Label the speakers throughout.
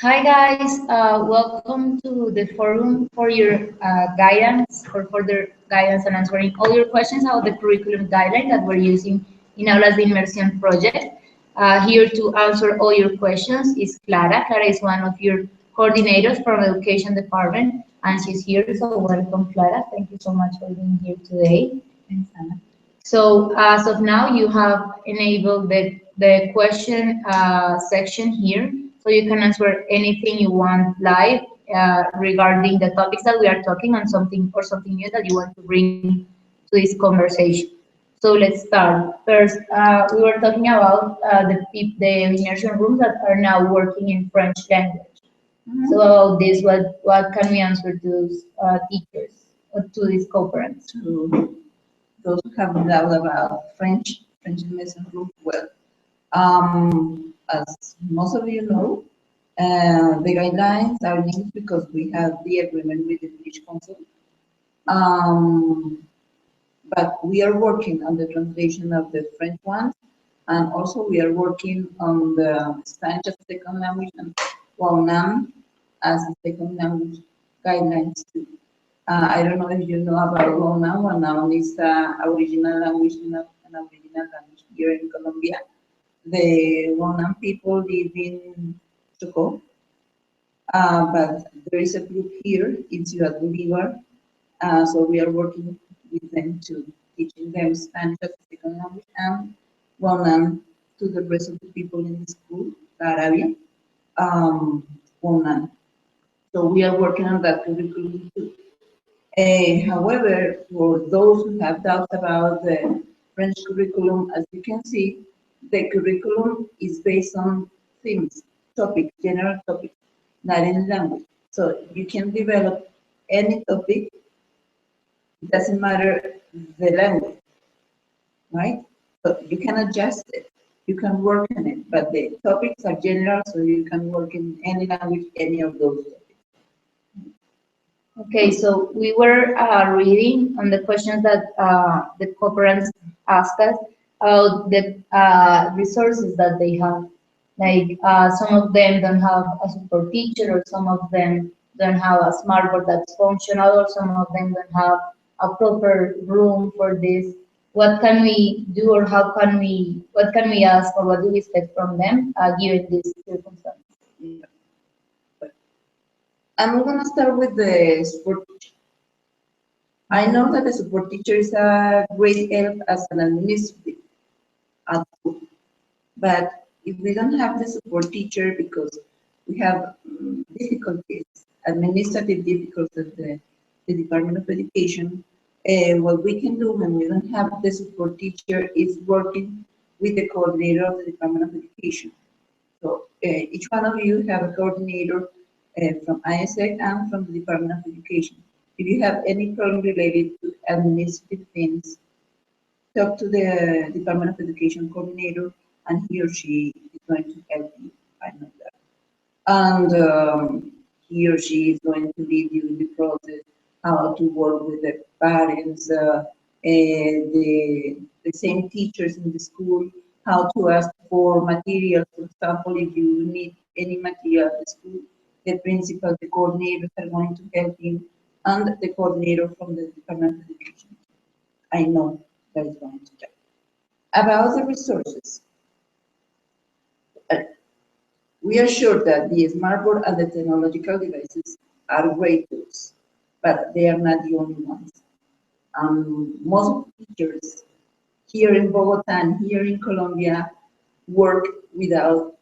Speaker 1: Hi guys, welcome to the forum for your guidance or further guidance and answering all your questions about the curriculum guideline that we're using in Aulas de Inmersión project. Here to answer all your questions is Clara. Clara is one of your coordinators from Education Department and she's here, so welcome Clara. Thank you so much for being here today.
Speaker 2: Thanks, Anna.
Speaker 1: So as of now, you have enabled the question section here, so you can answer anything you want live regarding the topics that we are talking on something or something new that you want to bring to this conversation. So let's start. First, we were talking about the immersion rooms that are now working in French language. So about this, what can we answer to those teachers or to these co-parents?
Speaker 2: To those who have doubt about French immersion group, well, as most of you know, the guidelines are linked because we have the agreement with the British Council. But we are working on the translation of the French ones, and also we are working on the Spanish as a second language and WAUNAM as a second language guidelines too. I don't know if you know about WAUNAM. WAUNAM is the original language here in Colombia. The WAUNAM people live in Chocó, but there is a group here in Ciudad Bolívar, so we are working with them to teaching them Spanish as a second language and WAUNAM to the rest of the people in the school, Arabia, WAUNAM. So we are working on that curriculum too. However, for those who have doubts about the French curriculum, as you can see, the curriculum is based on themes, topics, general topics, not in language. So you can develop any topic, it doesn't matter the language, right? So you can adjust it, you can work on it, but the topics are general, so you can work in any language, any of those topics.
Speaker 1: Okay, so we were reading on the questions that the co-parents asked us about the resources that they have. Like some of them don't have a support teacher, or some of them don't have a smartboard that's functional, or some of them don't have a proper room for this. What can we do, or what can we ask, or what do we expect from them given these circumstances?
Speaker 2: Yeah. I'm gonna start with the support teacher. I know that the support teacher is a great help as an administrative at school, but if we don't have the support teacher because we have difficulties, administrative difficulties at the Department of Education, what we can do when we don't have the support teacher is working with the coordinator of the Department of Education. So each one of you have a coordinator from ISEC and from the Department of Education. If you have any problem related to administrative things, talk to the Department of Education coordinator and he or she is going to help you. I know that. And he or she is going to lead you in the process, how to work with the parents, the same teachers in the school, how to ask for materials. For example, if you need any material at the school, the principal, the coordinators are going to help you, and the coordinator from the Department of Education. I know that is going to help. About the resources, uh, we are sure that the smartboard and the technological devices are great tools, but they are not the only ones. Most teachers here in Bogota and here in Colombia work without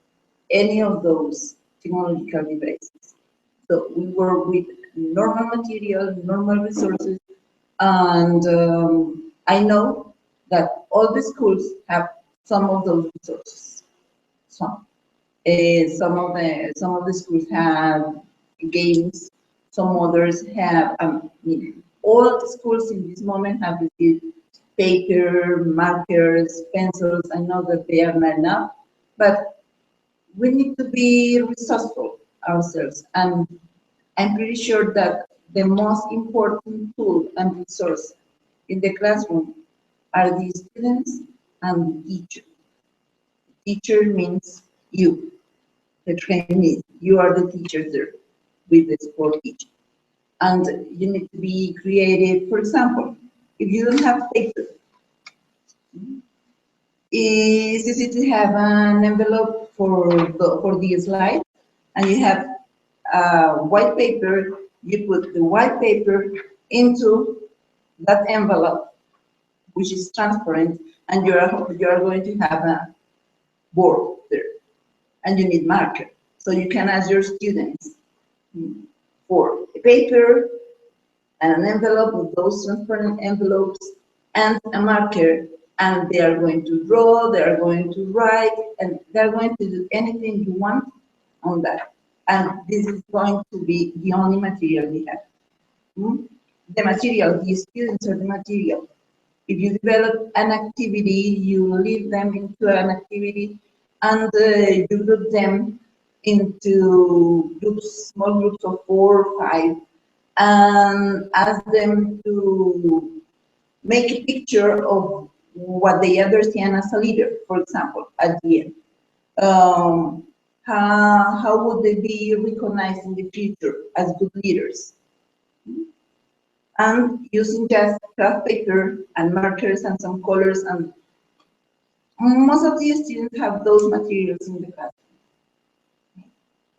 Speaker 2: any of those technological devices. So we work with normal material, normal resources, and I know that all the schools have some of those resources. Some. Some of the schools have games. Some others have. All of the schools in this moment have received paper, markers, pencils. I know that they are not enough, but we need to be resourceful ourselves. And I'm pretty sure that the most important tool and resource in the classroom are the students and the teacher. Teacher means you. the trainees. You are the teachers there with the sport teacher. And you need to be creative. For example, if you don't have paper, it's easy to have an envelope for the slide, and you have white paper. You put the white paper into that envelope, which is transparent, and you are going to have a board there, and you need marker. So you can ask your students for a paper and an envelope with those transparent envelopes and a marker, and they are going to draw, they are going to write, and they are going to do anything you want on that. And this is going to be the only material we have. The material, the students are the material. If you develop an activity, you lead them into an activity, and you group them into groups, small groups of 4 or 5, and ask them to make a picture of what they understand as a leader, for example, at the end. How would they be recognized in the future as good leaders? And using just craft paper and markers and some colors, and most of the students have those materials in the class.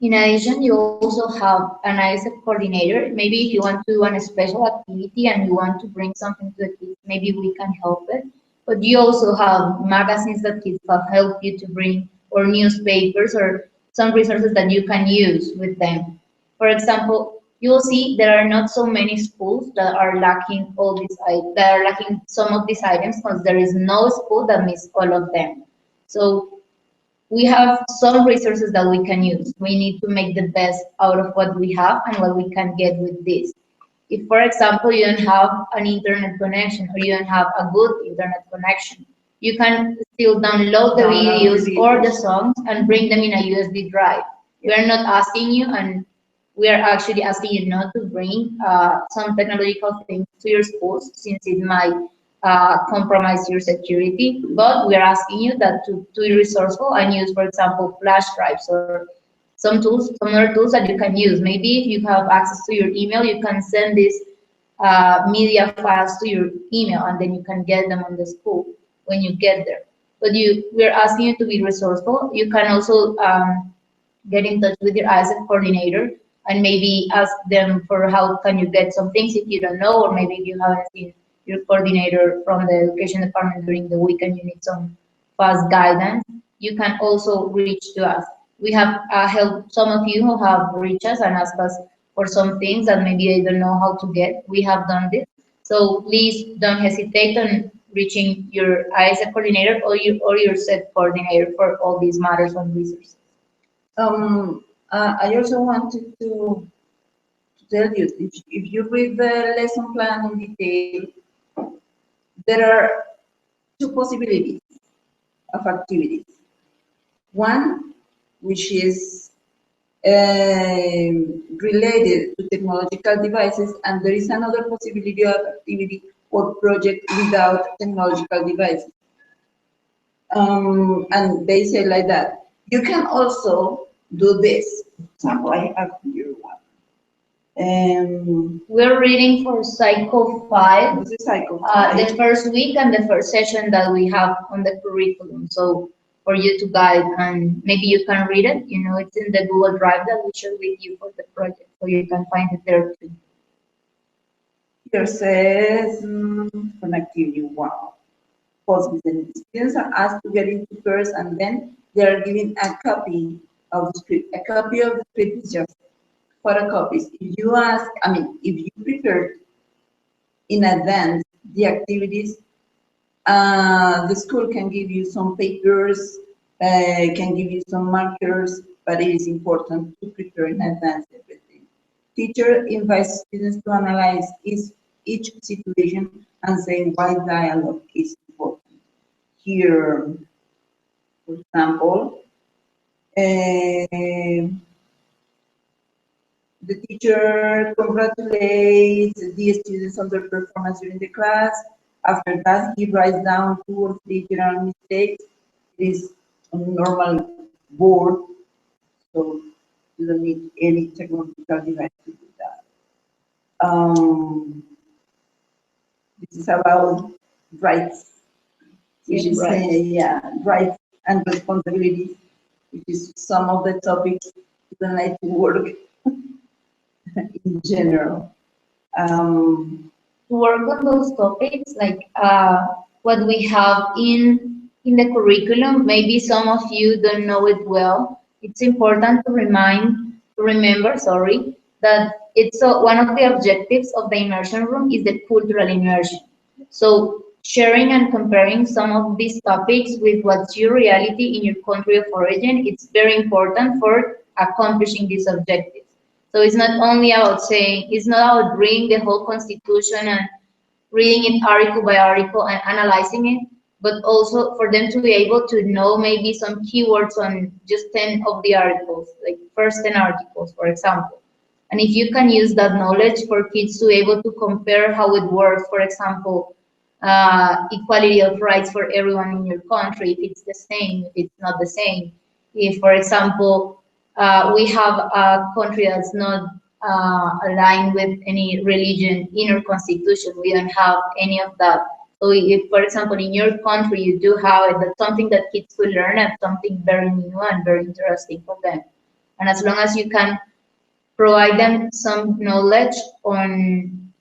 Speaker 1: In addition, you also have an ISEC coordinator. Maybe if you want to do a special activity and you want to bring something to the kids, maybe we can help it. But you also have magazines that kids can help you to bring, or newspapers, or some resources that you can use with them. For example, you will see there are not so many schools that are lacking all these that are lacking some of these items, because there is no school that meets all of them. So we have some resources that we can use. We need to make the best out of what we have and what we can get with this. If, for example, you don't have an internet connection, or you don't have a good internet connection, you can still download the videos or the songs and bring them in a USB drive. We are not asking you, and we are actually asking you not to bring some technological things to your schools, since it might compromise your security, but we are asking you that to be resourceful and use, for example, flash drives or some tools, some other tools that you can use. Maybe if you have access to your email, you can send these media files to your email, and then you can get them on the school when you get there. But we're asking you to be resourceful. You can also get in touch with your ISEC coordinator and maybe ask them for how can you get some things if you don't know, or maybe if you haven't seen your coordinator from the education department during the week and you need some fast guidance, you can also reach to us. We have helped some of you who have reached us and asked us for some things that maybe they don't know how to get. We have done this. So please don't hesitate on reaching your ISEC coordinator or your set coordinator for all these matters and resources.
Speaker 2: I also wanted to tell you, if you read the lesson plan in detail, there are 2 possibilities of activities. One, which is related to technological devices, and there is another possibility of activity or project without technological devices. And they say like that. You can also do this. For example, I have here one.
Speaker 1: We're reading for Cycle 5.
Speaker 2: This is Cycle 5.
Speaker 1: The first week and the first session that we have on the curriculum. So for you to guide, and maybe you can read it. You know, it's in the Google Drive that we share with you for the project, so you can find it there too.
Speaker 2: Here says connectivity 1. Post-business students are asked to get into first, and then they are given a copy of the script. A copy of the script is just photocopies. If you ask, if you prepare in advance the activities, the school can give you some papers, can give you some markers, but it is important to prepare in advance everything. Teacher invites students to analyze each situation and say why dialogue is important. Here, for example, the teacher congratulates the students on their performance during the class. After that, he writes down 2 or 3 general mistakes. It is a normal board. So you don't need any technological device to do that. This is about rights, which is rights and responsibilities, which is some of the topics that I like to work in general.
Speaker 1: To work on those topics, like what we have in the curriculum, maybe some of you don't know it well. It's important to remember, sorry, that it's one of the objectives of the immersion room is the cultural immersion. So sharing and comparing some of these topics with what's your reality in your country of origin, it's very important for accomplishing these objectives. So it's not only about saying, it's not about reading the whole constitution and reading it article by article and analyzing it, but also for them to be able to know maybe some keywords on just 10 of the articles, like first 10 articles, for example. And if you can use that knowledge for kids to be able to compare how it works, for example, equality of rights for everyone in your country, if it's the same, if it's not the same. If, for example, we have a country that's not aligned with any religion in our constitution, we don't have any of that. So if, for example, in your country you do have it, that's something that kids will learn and something very new and very interesting for them. And as long as you can provide them some knowledge on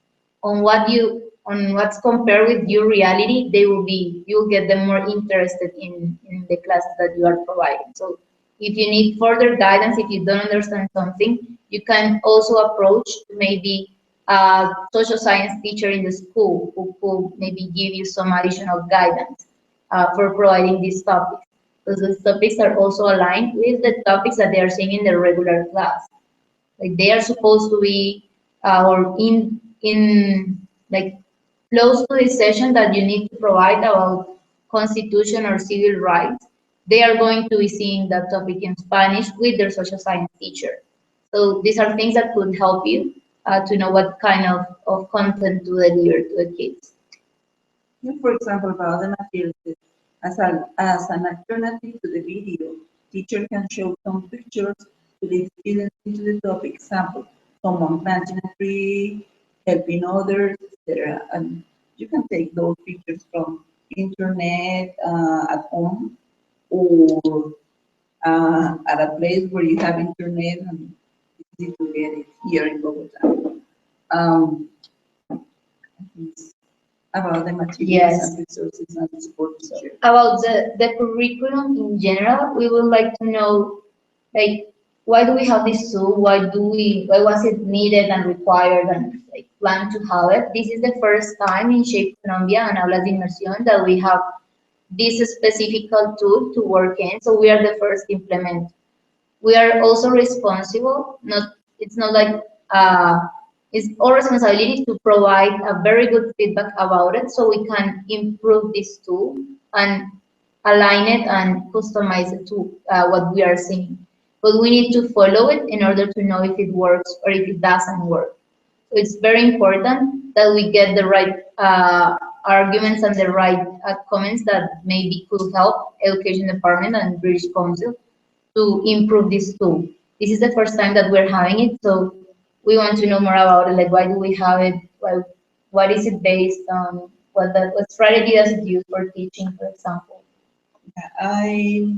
Speaker 1: what's compared with your reality, you'll get them more interested in the classes that you are providing. So if you need further guidance, if you don't understand something, you can also approach maybe a social science teacher in the school who could maybe give you some additional guidance for providing these topics. Because those topics are also aligned with the topics that they are seeing in the regular class. Like they are supposed to be or in like close to this session that you need to provide about constitution or civil rights. They are going to be seeing that topic in Spanish with their social science teacher. So these are things that could help you to know what kind of content to deliver to the kids.
Speaker 2: For example, about the materials, as an alternative to the video, teacher can show some pictures to the students into the topic. Example, someone planting a tree, helping others, etc. And you can take those pictures from internet at home or at a place where you have internet and it's easy to get it here in Bogota. About the materials and resources and support teachers.
Speaker 1: About the curriculum in general, we would like to know, like, why do we have this tool? Why was it needed and required and like planned to have it? This is the first time in Shape Colombia and Aulas de Inmersión that we have this specific tool to work in. So we are the first to implement. We are also responsible. It's not like it's our responsibility to provide a very good feedback about it so we can improve this tool and align it and customize it to what we are seeing. But we need to follow it in order to know if it works or if it doesn't work. So it's very important that we get the right arguments and the right comments that maybe could help Education Department and British Council to improve this tool. This is the first time that we're having it, so we want to know more about it, like why do we have it, what is it based on, what strategy does it use for teaching, for example?
Speaker 2: I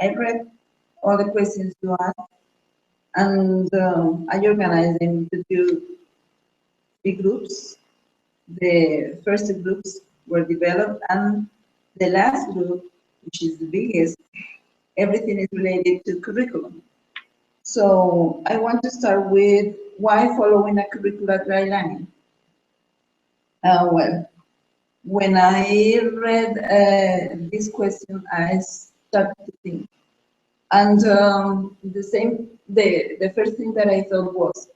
Speaker 2: read all the questions you asked, and I organized them into three groups. The first two groups were developed, and the last group, which is the biggest, everything is related to curriculum. So I want to start with why following a curricular guideline. Well, when I read this question, I started to think. And the first thing that I thought was,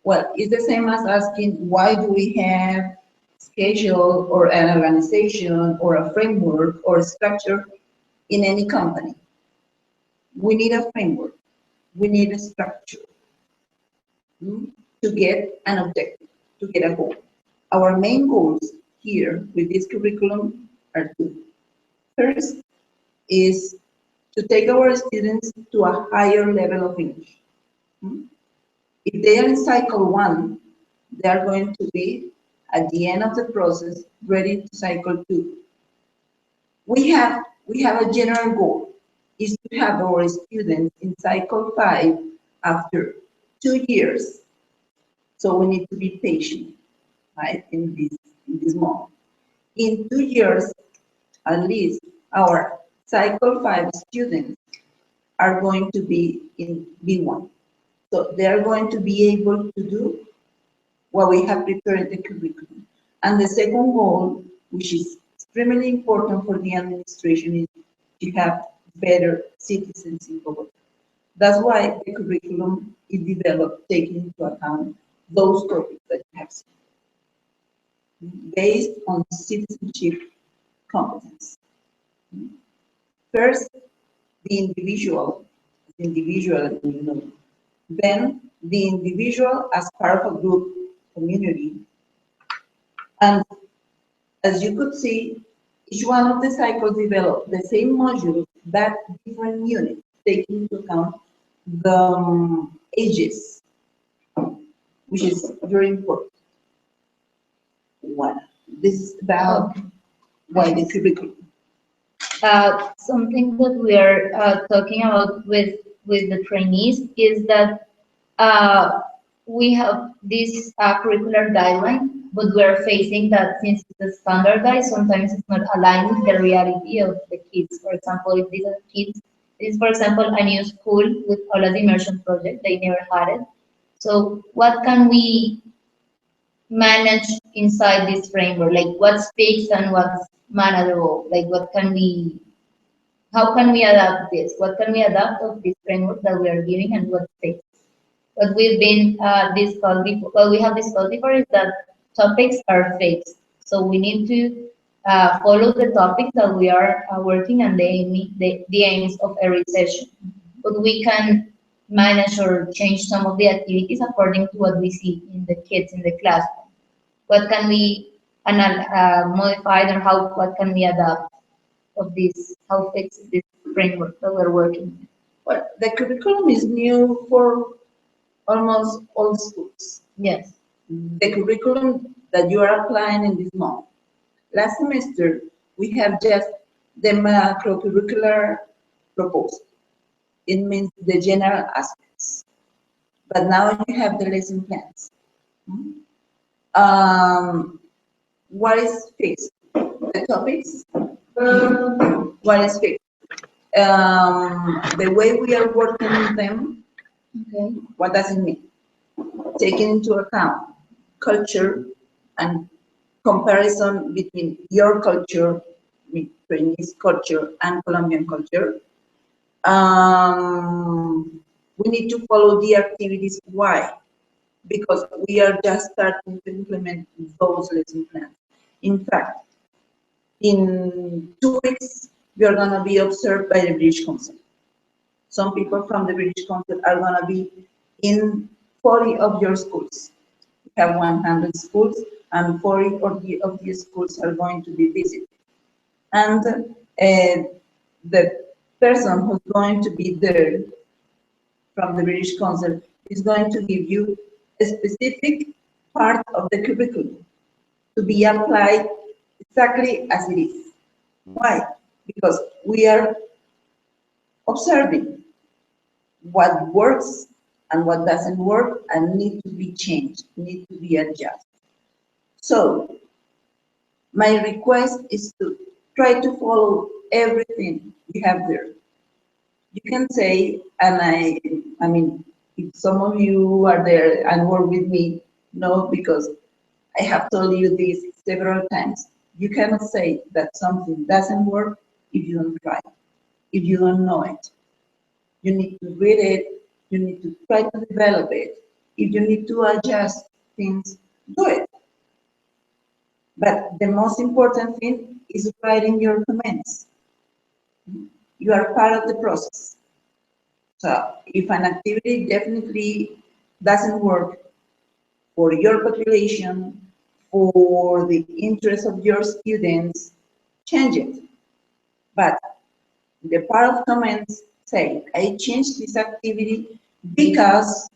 Speaker 2: well, it's the same as asking why do we have schedule or an organization or a framework or a structure in any company. We need a framework. We need a structure to get an objective, to get a goal. Our main goals here with this curriculum are two. First is to take our students to a higher level of English. If they are in cycle 1, they are going to be, at the end of the process, ready to cycle 2. We have a general goal, is to have our students in cycle 5 after 2 years. So we need to be patient, right, in this moment. In 2 years, at least, our cycle 5 students are going to be in B1. So they are going to be able to do what we have prepared in the curriculum. And the second goal, which is extremely important for the administration, is to have better citizens in Bogota. That's why the curriculum is developed taking into account those topics that you have seen, based on citizenship competence. First, the individual, you know. Then the individual as part of a group, community. And as you could see, each one of the cycles develop the same modules, but different units, taking into account the ages, which is very important. One, this is about why the curriculum.
Speaker 1: Something that we are talking about with the trainees is that we have this curricular guideline, but we are facing that since it's standardized, sometimes it's not aligned with the reality of the kids. For example, if these are kids, this is, for example, a new school with Aulas Immersion project, they never had it. So what can we manage inside this framework? Like what's fixed and what's manageable? Like what can we, how can we adapt this? What can we adapt of this framework that we are giving and what's fixed? What we've been discussed before, what we have discussed before is that topics are fixed. So we need to follow the topics that we are working and the aims of every session. But we can manage or change some of the activities according to what we see in the kids in the classroom. What can we modify or what can we adapt of this, how fix this framework that we're working with?
Speaker 2: Well, the curriculum is new for almost all schools.
Speaker 1: Yes.
Speaker 2: The curriculum that you are applying in this month. Last semester, we have just the macro-curricular proposal. It means the general aspects. But now you have the lesson plans. What is fixed? The topics. What is fixed? The way we are working with them.
Speaker 1: Okay.
Speaker 2: What does it mean? Taking into account culture and comparison between your culture, Chinese culture, and Colombian culture. We need to follow the activities. Why? Because we are just starting to implement those lesson plans. In fact, in 2 weeks, we are going to be observed by the British Council. Some people from the British Council are going to be in 40 of your schools. We have 100 schools, and 40 of the schools are going to be visited. And the person who's going to be there from the British Council is going to give you a specific part of the curriculum to be applied exactly as it is. Why? Because we are observing what works and what doesn't work and need to be changed, need to be adjusted. So my request is to try to follow everything we have there. You can say, and I mean, if some of you are there and work with me, know, because I have told you this several times, you cannot say that something doesn't work if you don't try, if you don't know it. You need to read it, you need to try to develop it. If you need to adjust things, do it. But the most important thing is writing your comments. You are part of the process. So if an activity definitely doesn't work for your population, for the interest of your students, change it. But the part of comments say, I changed this activity because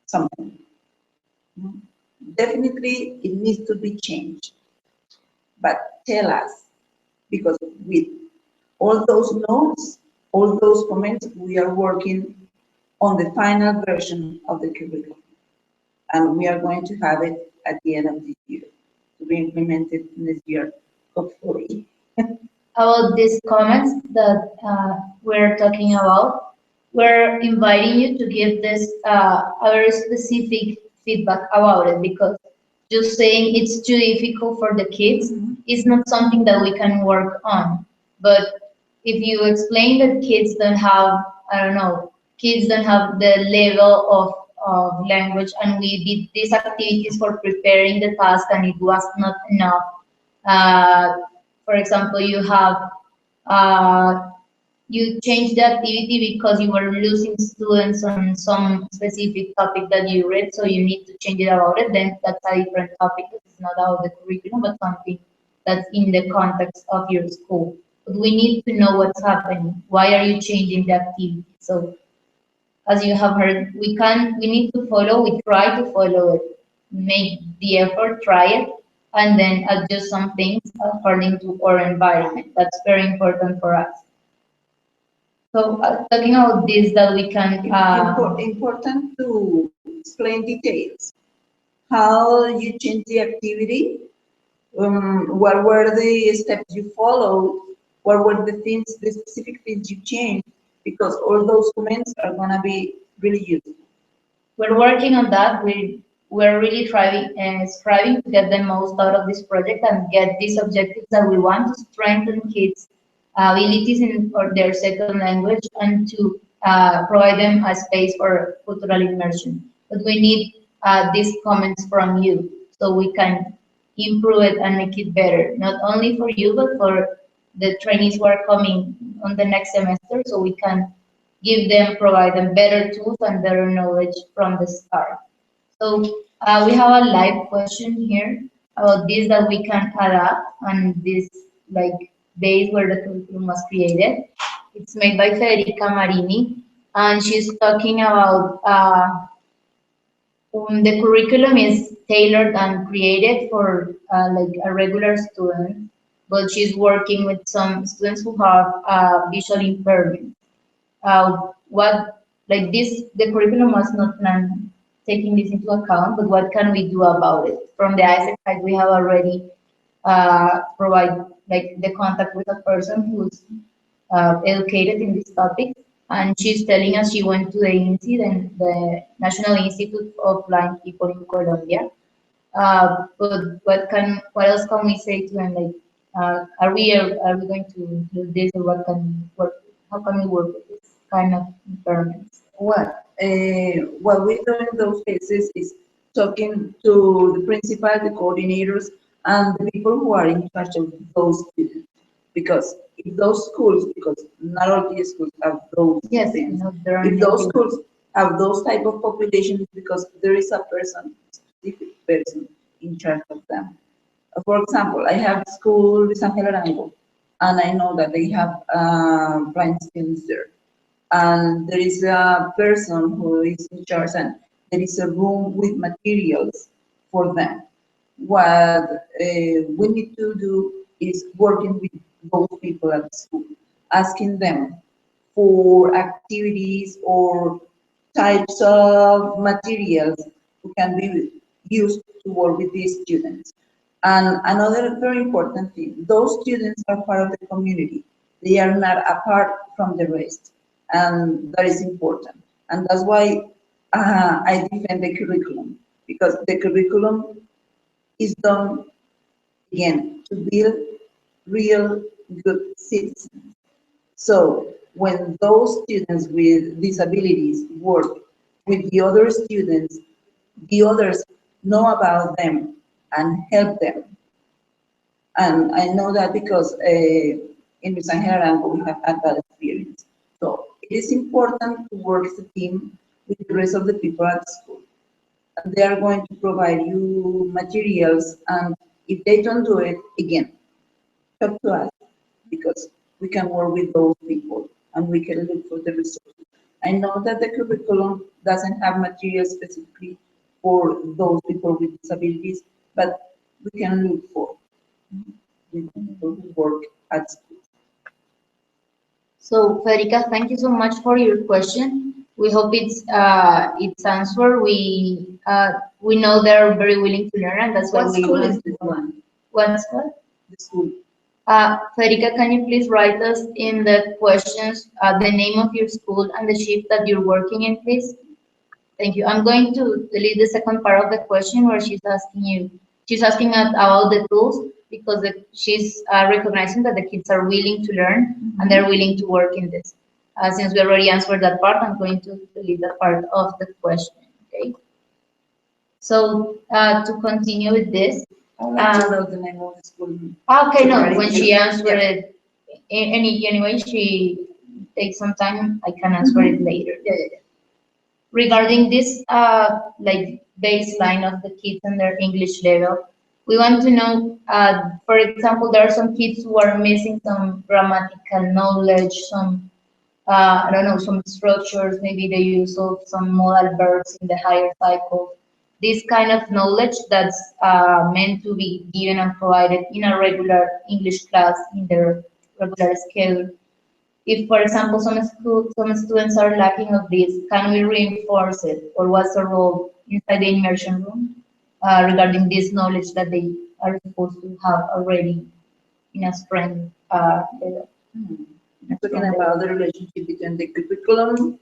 Speaker 2: something. Definitely it needs to be changed. But tell us, because with all those notes, all those comments, we are working on the final version of the curriculum. And we are going to have it at the end of this year to be implemented next year, hopefully.
Speaker 1: About these comments that we're talking about, we're inviting you to give this a very specific feedback about it, because just saying it's too difficult for the kids is not something that we can work on. But if you explain that kids don't have, I don't know, kids don't have the level of language, and we did these activities for preparing the task and it was not enough. Uh, for example, uh, you change the activity because you were losing students on some specific topic that you read, so you need to change it about it, then that's a different topic. It's not about the curriculum, but something that's in the context of your school. But we need to know what's happening. Why are you changing the activity? So as you have heard, we need to follow, we try to follow it, make the effort, try it, and then adjust some things according to our environment. That's very important for us. So talking about this, that we can
Speaker 2: Important to explain details. How you change the activity, what were the steps you followed, what were the things, the specific things you changed, because all those comments are gonna be really useful.
Speaker 1: we're working on that. We're really striving to get the most out of this project and get these objectives that we want to strengthen kids' abilities in or their second language, and to provide them a space for cultural immersion. But we need these comments from you so we can improve it and make it better, not only for you, but for the trainees who are coming on the next semester, so we can provide them better tools and better knowledge from the start. So we have a live question here about this that we can adapt on this like days where the curriculum was created. It's made by Federica Marini, and she's talking about the curriculum is tailored and created for like a regular student, but she's working with some students who have visual impairment. What like this the curriculum was not planned taking this into account, but what can we do about it? From the ISEC side, we have already provide like the contact with a person who's educated in this topic, and she's telling us she went to the INSI, the National Institute of Blind People in Colombia. But what else can we say to them? Like, are we going to do this, or what can we work? How can we work with this kind of impairments?
Speaker 2: Well, what we do in those cases is talking to the principal, the coordinators, and the people who are in charge of those students. Because if those schools, because not all the schools have those
Speaker 1: Yes,
Speaker 2: things,
Speaker 1: no, there are
Speaker 2: if those
Speaker 1: many.
Speaker 2: schools have those type of populations, because there is a person, specific person in charge of them. For example, I have school with San Arango, and I know that they have blind students there. And there is a person who is in charge, and there is a room with materials for them. What we need to do is working with those people at school, asking them for activities or types of materials who can be used to work with these students. And another very important thing, those students are part of the community. They are not apart from the rest, and that is important. And that's why I defend the curriculum, because the curriculum is done, again, to build real good citizens. So when those students with disabilities work with the other students, the others know about them and help them. And I know that because in San Arango we have had that experience. So it is important to work as a team with the rest of the people at school. And they are going to provide you materials, and if they don't do it, again, talk to us, because we can work with those people and we can look for the resources. I know that the curriculum doesn't have material specifically for those people with disabilities, but we can look for with people who work at school.
Speaker 1: So, Federica, thank you so much for your question. We hope it's answered. We know they're very willing to learn, and that's why
Speaker 2: What
Speaker 1: we
Speaker 2: school is
Speaker 1: want
Speaker 2: this
Speaker 1: to.
Speaker 2: one?
Speaker 1: What's what?
Speaker 2: The school.
Speaker 1: Federica, can you please write us in the questions the name of your school and the shift that you're working in, please? Thank you. I'm going to delete the second part of the question where she's asking us about the tools because she's recognizing that the kids are willing to learn and they're willing to work in this. Since we already answered that part, I'm going to delete that part of the question, okay? So to continue with this.
Speaker 2: I would like to know the name of the school.
Speaker 1: Okay, no,
Speaker 2: Already
Speaker 1: when she
Speaker 2: used.
Speaker 1: answered it, anyway, she takes some time, I can answer it later.
Speaker 2: Yeah.
Speaker 1: Regarding this like baseline of the kids and their English level, we want to know, for example, there are some kids who are missing some grammatical knowledge, some I don't know, some structures, maybe the use of some modal verbs in the higher cycle. This kind of knowledge that's meant to be given and provided in a regular English class in their regular schedule. If, for example, some students are lacking of this, can we reinforce it? Or what's the role inside the immersion room regarding this knowledge that they are supposed to have already in a strength level?
Speaker 2: Talking about the relationship between the curriculum,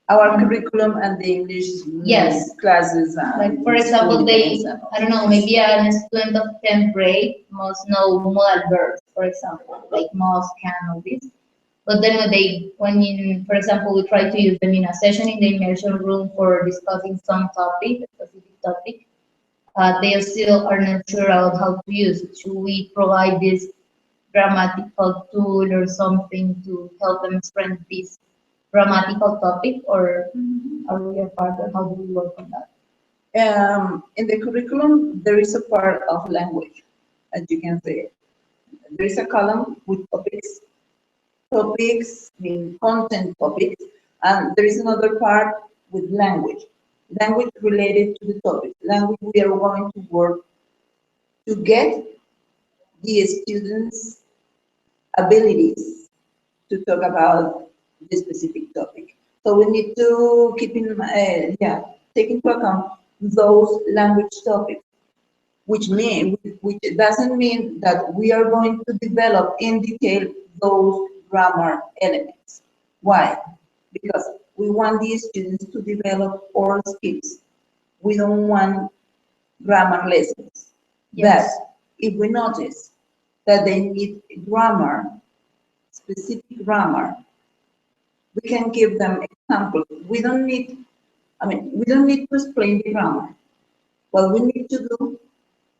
Speaker 2: our curriculum and the English
Speaker 1: Yes.
Speaker 2: classes.
Speaker 1: Like, for example, I don't know, maybe a student of 10th grade must know modal verbs, for example, like must, can, all this. But then for example, we try to use them in a session in the immersion room for discussing some topic, a specific topic, they still are not sure about how to use it. Should we provide this grammatical tool or something to help them strengthen this grammatical topic, or are we a part of how do we work on that?
Speaker 2: In the curriculum, there is a part of language, as you can say. There is a column with topics, mean content topics, and there is another part with language related to the topic. Language we are going to work to get the students' abilities to talk about the specific topic. So we need to keep take into account those language topics, which doesn't mean that we are going to develop in detail those grammar elements. Why? Because we want these students to develop oral skills. We don't want grammar lessons.
Speaker 1: Yes.
Speaker 2: That if we notice that they need grammar, specific grammar, we can give them examples. We don't need to explain the grammar. What we need to do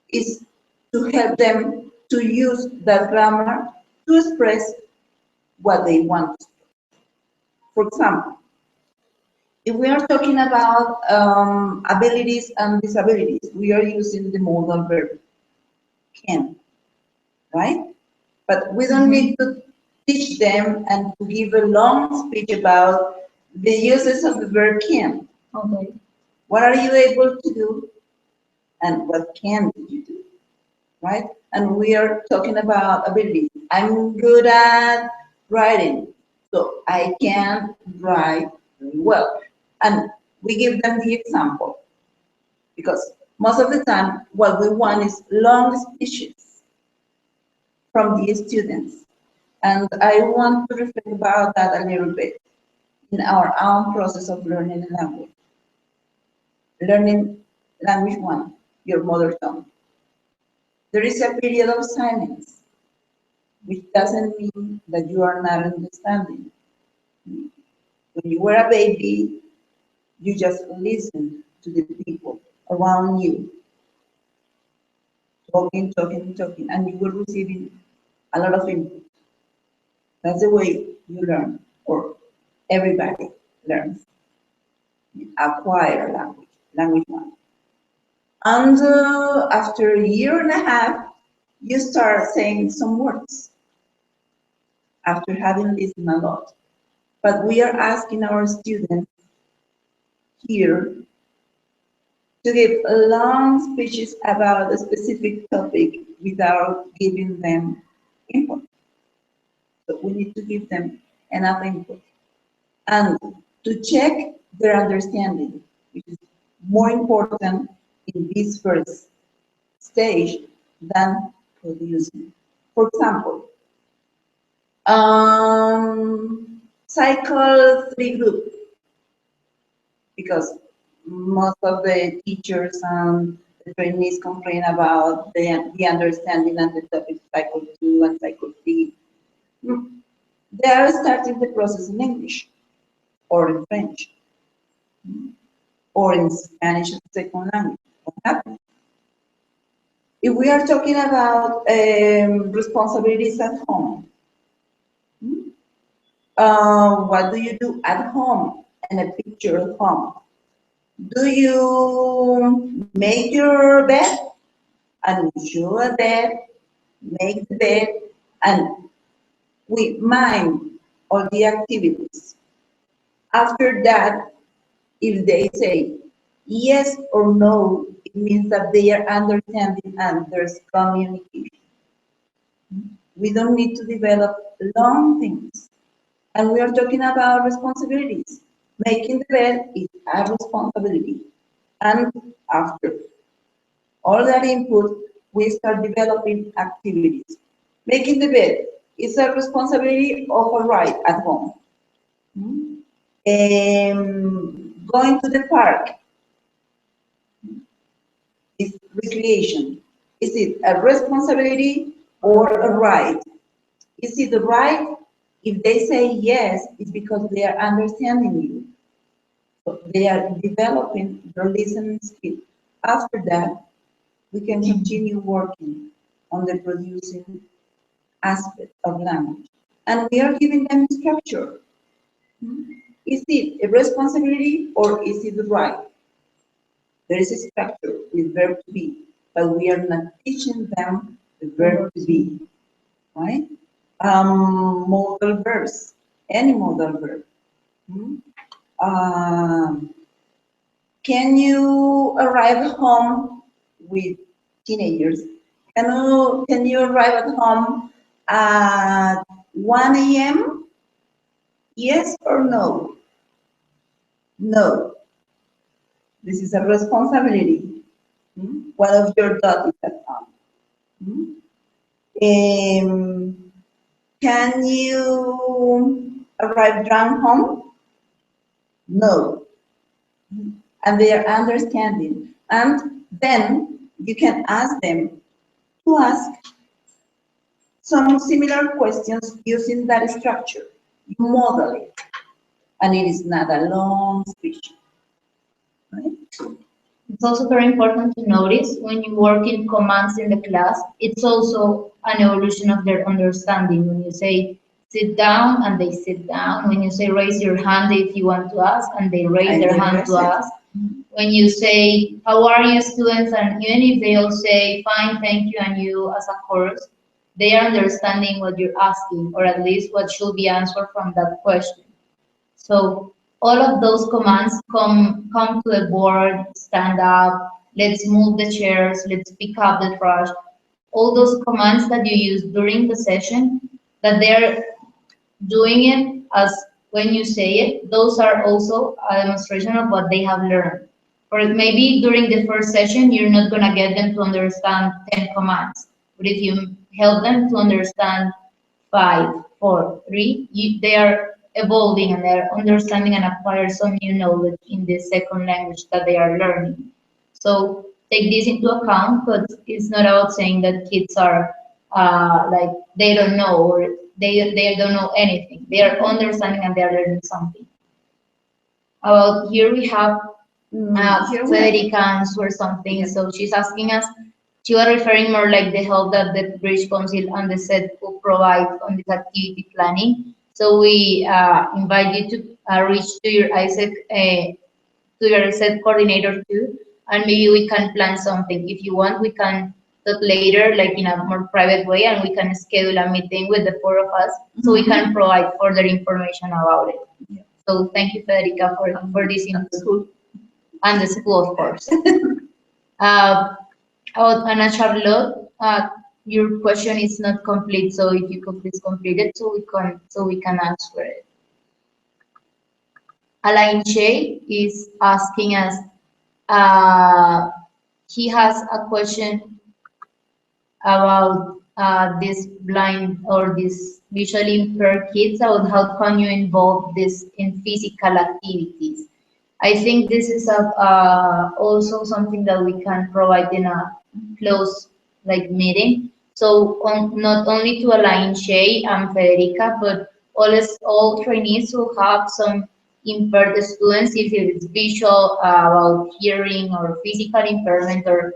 Speaker 2: is to help them to use that grammar to express what they want. For example, if we are talking about abilities and disabilities, we are using the modal verb can, right? But we don't need to teach them and to give a long speech about the uses of the verb can.
Speaker 1: Okay.
Speaker 2: What are you able to do and what can you do, right? And we are talking about abilities. I'm good at writing, so I can write very well. And we give them the example because most of the time what we want is long speeches from the students. And I want to reflect about that a little bit in our own process of learning a language. Learning language one, your mother tongue. There is a period of silence, which doesn't mean that you are not understanding. When you were a baby, you just listened to the people around you, talking, and you were receiving a lot of input. That's the way you learn, or everybody learns. You acquire language one. And after a year and a half, you start saying some words. after having listened a lot. But we are asking our students here to give long speeches about a specific topic without giving them input. So we need to give them enough input. And to check their understanding, which is more important in this first stage than producing. For example, cycle 3 group, because most of the teachers and the trainees complain about the understanding and the topic cycle 2 and cycle 3. They are starting the process in English or in French or in Spanish as a second language. What happens? If we are talking about responsibilities at home, what do you do at home and a picture of home? Do you make your bed and show a bed, make the bed, and we mind all the activities? After that, if they say yes or no, it means that they are understanding and there's communication. We don't need to develop long things. And we are talking about responsibilities. Making the bed is a responsibility. And after all that input, we start developing activities. Making the bed is a responsibility of a right at home. Going to the park is recreation. Is it a responsibility or a right? Is it the right? If they say yes, it's because they are understanding you. So they are developing their listening skill. After that, we can continue working on the producing aspect of language. And we are giving them structure. Is it a responsibility or is it the right? There is a structure with verb to be, but we are not teaching them the verb to be, right? Modal verbs, any modal verb. Can you arrive home with teenagers? Can you arrive at home at 1 a.m.? Yes or no? No. This is a responsibility. One of your daughters at home. Can you arrive drunk home? No. And they are understanding. And then you can ask them to ask some similar questions using that structure. You model it. And it is not a long speech. Right?
Speaker 1: It's also very important to notice when you work in commands in the class, it's also an evolution of their understanding. When you say sit down and they sit down, when you say raise your hand if you want to ask and they raise their hand to ask, when you say how are you students, and even if they all say fine, thank you, and you as a chorus, they are understanding what you're asking, or at least what should be answered from that question. So all of those commands come to the board, stand up, let's move the chairs, let's pick up the trash. All those commands that you use during the session, that they're doing it as when you say it, those are also a demonstration of what they have learned. Or maybe during the first session, you're not gonna get them to understand 10 commands. But if you help them to understand 5, 4, 3, they are evolving and they're understanding and acquire some new knowledge in the second language that they are learning. So take this into account, but it's not about saying that kids are like they don't know or they don't know anything. They are understanding and they are learning something. About here we have Federica answer something. Yes. So she's asking us, she was referring more like the help that the British Council and the SEDCO provide on this activity planning. So we invite you to reach to your ISEC coordinator too, and maybe we can plan something. If you want, we can talk later, like in a more private way, and we can schedule a meeting with the four of us so we can provide further information about it.
Speaker 2: Yeah.
Speaker 1: So thank you, Federica, for this input. And the school, of course. Ana Charlotte, your question is not complete, so if you could please complete it so we can answer it. Alain Shea is asking us, he has a question about this blind or this visually impaired kids, about how can you involve this in physical activities. I think this is also something that we can provide in a close meeting. So not only to Alain Shea and Federica, but all trainees who have some impaired students, if it's visual, about hearing or physical impairment or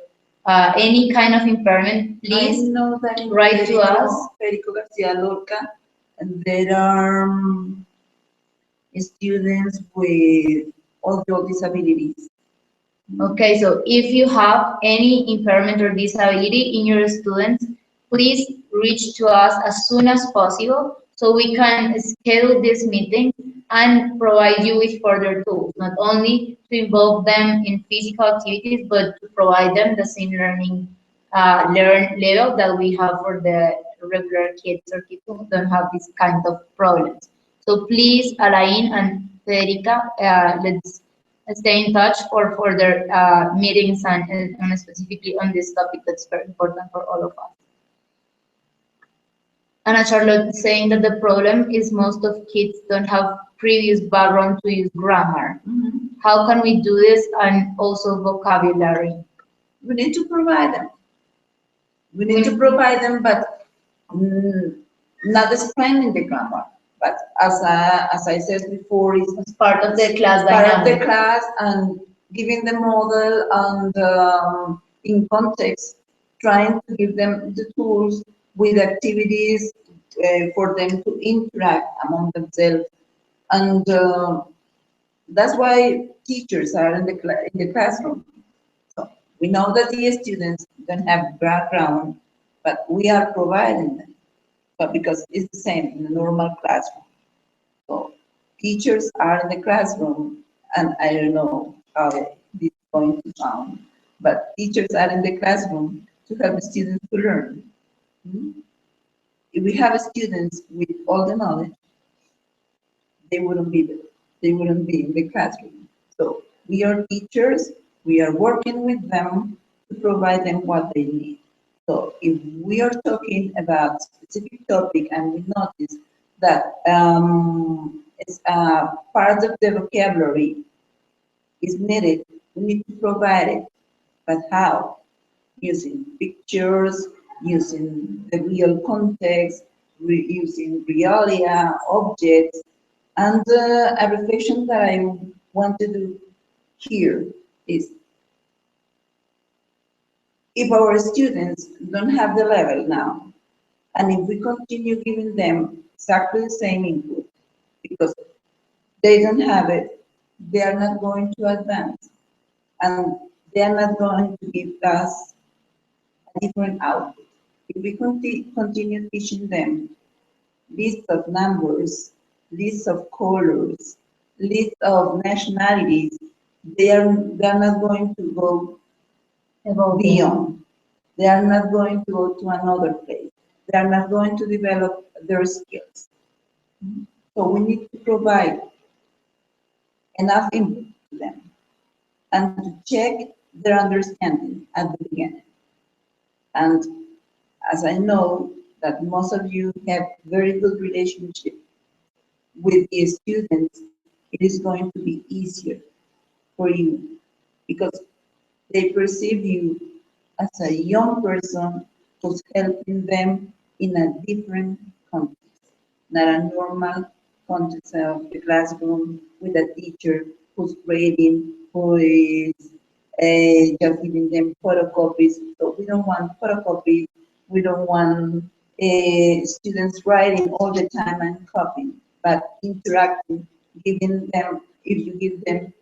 Speaker 1: any kind of impairment, please
Speaker 2: I know that in
Speaker 1: write to us.
Speaker 2: Federico Garcia Lorca, and there are students with audio disabilities.
Speaker 1: Okay, so if you have any impairment or disability in your students, please reach to us as soon as possible so we can schedule this meeting and provide you with further tools, not only to involve them in physical activities, but to provide them the same learning level that we have for the regular kids or kids who don't have this kind of problems. So please, Alain and Federica, let's stay in touch for further meetings and specifically on this topic that's very important for all of us. Anna Charlotte is saying that the problem is most of kids don't have previous background to use grammar. How can we do this and also vocabulary?
Speaker 2: We need to provide them. We need to provide them, but not explaining the grammar. But as I said before, it's
Speaker 1: part of the class
Speaker 2: part of
Speaker 1: dynamic.
Speaker 2: the class and giving the model and in context, trying to give them the tools with activities for them to interact among themselves. And that's why teachers are in the classroom. So we know that the students don't have background, but we are providing them. But because it's the same in a normal classroom. So teachers are in the classroom, and I don't know how this is going to sound, but teachers are in the classroom to help the students to learn. If we have students with all the knowledge, they wouldn't be there. They wouldn't be in the classroom. So we are teachers, we are working with them to provide them what they need. So if we are talking about a specific topic and we notice that it's part of the vocabulary is needed, we need to provide it. But how? Using pictures, using the real context, using realia, objects, and a reflection that I want to do here is if our students don't have the level now, and if we continue giving them exactly the same input, because they don't have it, they are not going to advance, and they are not going to give us a different output. If we continue teaching them lists of numbers, lists of colors, lists of nationalities, they're not going to go beyond. They are not going to go to another place. They are not going to develop their skills. So we need to provide enough input to them and to check their understanding at the beginning. And as I know that most of you have very good relationship with the students, it is going to be easier for you because they perceive you as a young person who's helping them in a different context, not a normal context of the classroom with a teacher who's grading, who is just giving them photocopies. So we don't want photocopies. We don't want students writing all the time and copying, but interacting, giving them, if you give them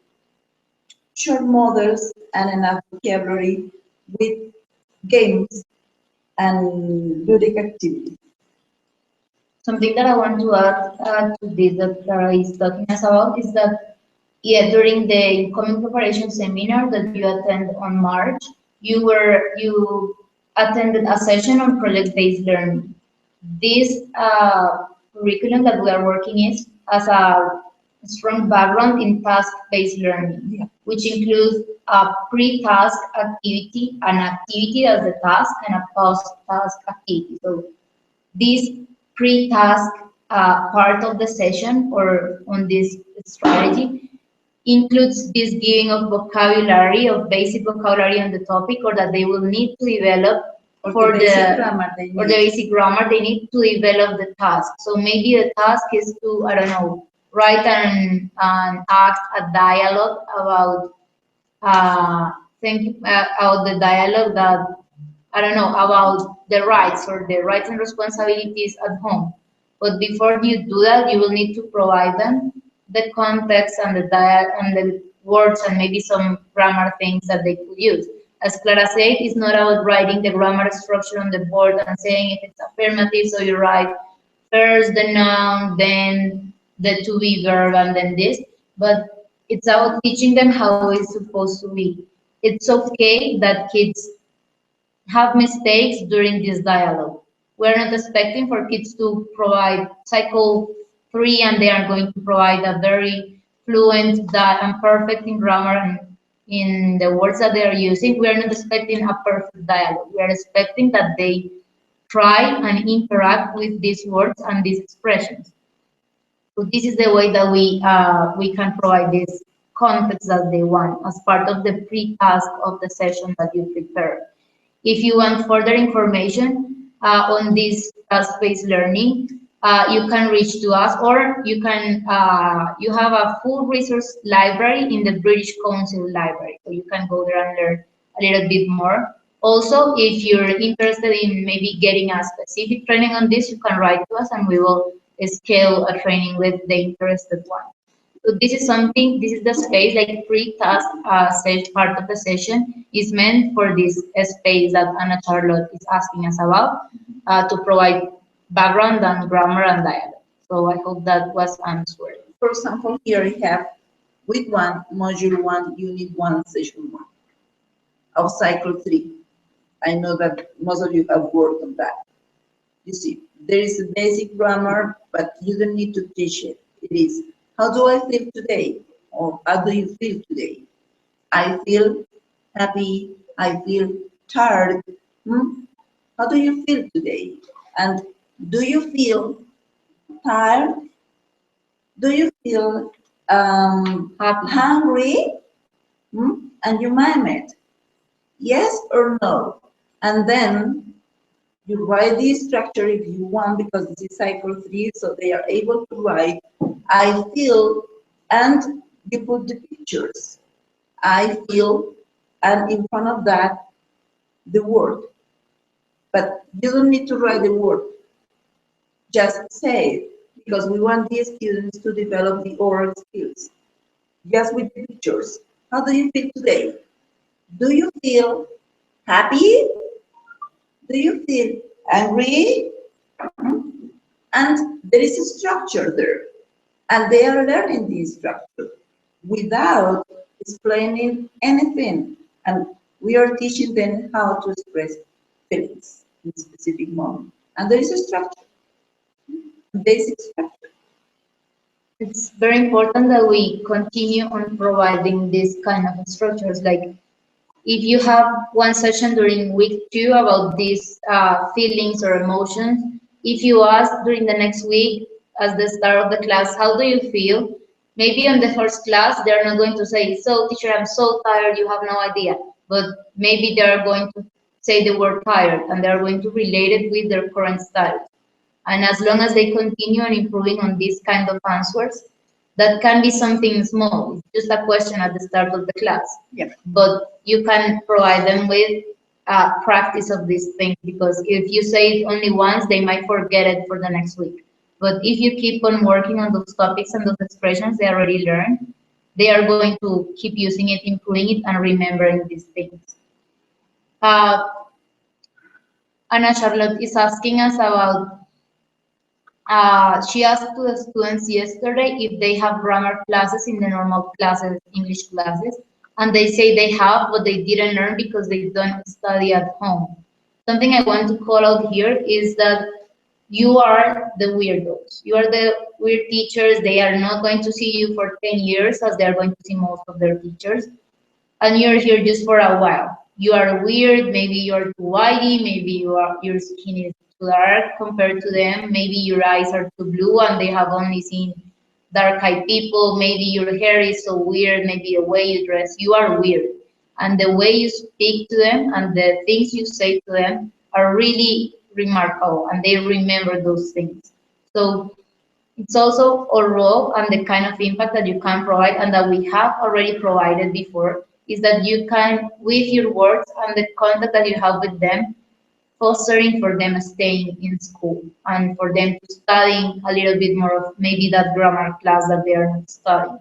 Speaker 2: short models and enough vocabulary with games, and ludic activities.
Speaker 1: Something that I want to add to this that Clara is talking us about is that, yeah, during the incoming preparation seminar that you attend on March, you attended a session on project-based learning. This curriculum that we are working is as a strong background in task-based learning,
Speaker 2: Yeah.
Speaker 1: which includes a pre-task activity, an activity as a task, and a post-task activity. So this pre-task part of the session or on this strategy includes this giving of vocabulary, of basic vocabulary on the topic, or that they will need to develop
Speaker 2: Or
Speaker 1: for
Speaker 2: the basic grammar they
Speaker 1: or the
Speaker 2: need.
Speaker 1: basic grammar they need to develop the task. So maybe the task is to, I don't know, write an act, a dialogue about about the dialogue that, I don't know, about the rights or the rights and responsibilities at home. But before you do that, you will need to provide them the context and the words and maybe some grammar things that they could use. As Clara said, it's not about writing the grammar structure on the board and saying if it's affirmative, so you write first the noun, then the to be verb, and then this. But it's about teaching them how it's supposed to be. It's okay that kids have mistakes during this dialogue. We're not expecting for kids to provide cycle 3 and they are going to provide a very fluent and perfect in grammar and in the words that they are using. We are not expecting a perfect dialogue. We are expecting that they try and interact with these words and these expressions. So this is the way that we can provide this context that they want as part of the pre-task of the session that you prepare. If you want further information on this task-based learning, you can reach to us, or you can you have a full resource library in the British Council Library, so you can go there and learn a little bit more. Also, if you're interested in maybe getting a specific training on this, you can write to us and we will scale a training with the interested one. So this is something, this is the space, like pre-task part of the session is meant for this space that Anna Charlotte is asking us about to provide background and grammar and dialogue. So I hope that was answered.
Speaker 2: For example, here we have week 1, module 1, unit 1, session 1 of cycle 3. I know that most of you have worked on that. You see, there is a basic grammar, but you don't need to teach it. It is, how do I feel today? Or how do you feel today? I feel happy. I feel tired. How do you feel today? And do you feel tired? Do you feel hungry? And you mime it. Yes or no? And then you write this structure if you want, because this is cycle 3, so they are able to write, I feel, and you put the pictures. I feel, and in front of that, the word. But you don't need to write the word. Just say it, because we want these students to develop the oral skills. Just with the pictures. How do you feel today? Do you feel happy? Do you feel angry? And there is a structure there. And they are learning this structure without explaining anything. And we are teaching them how to express feelings in a specific moment. And there is a structure, basic structure.
Speaker 1: It's very important that we continue on providing this kind of structures. Like if you have one session during week 2 about these feelings or emotions, if you ask during the next week as the start of the class, how do you feel? Maybe on the first class, they're not going to say, so teacher, I'm so tired, you have no idea. But maybe they're going to say the word tired and they're going to relate it with their current status. And as long as they continue on improving on these kind of answers, that can be something small. It's just a question at the start of the class.
Speaker 2: Yeah.
Speaker 1: But you can provide them with practice of these things, because if you say it only once, they might forget it for the next week. But if you keep on working on those topics and those expressions they already learned, they are going to keep using it, improving it, and remembering these things. Ana Charlotte is asking us about, she asked to the students yesterday if they have grammar classes in the normal classes, English classes, and they say they have, but they didn't learn because they don't study at home. Something I want to call out here is that you are the weirdos. You are the weird teachers. They are not going to see you for 10 years as they're going to see most of their teachers. And you're here just for a while. You are weird, maybe you're too whitey, maybe your skin is too dark compared to them, maybe your eyes are too blue and they have only seen dark-eyed people, maybe your hair is so weird, maybe the way you dress, you are weird. And the way you speak to them and the things you say to them are really remarkable and they remember those things. So it's also our role and the kind of impact that you can provide and that we have already provided before is that you can, with your words and the contact that you have with them, fostering for them staying in school and for them to studying a little bit more of maybe that grammar class that they are not studying.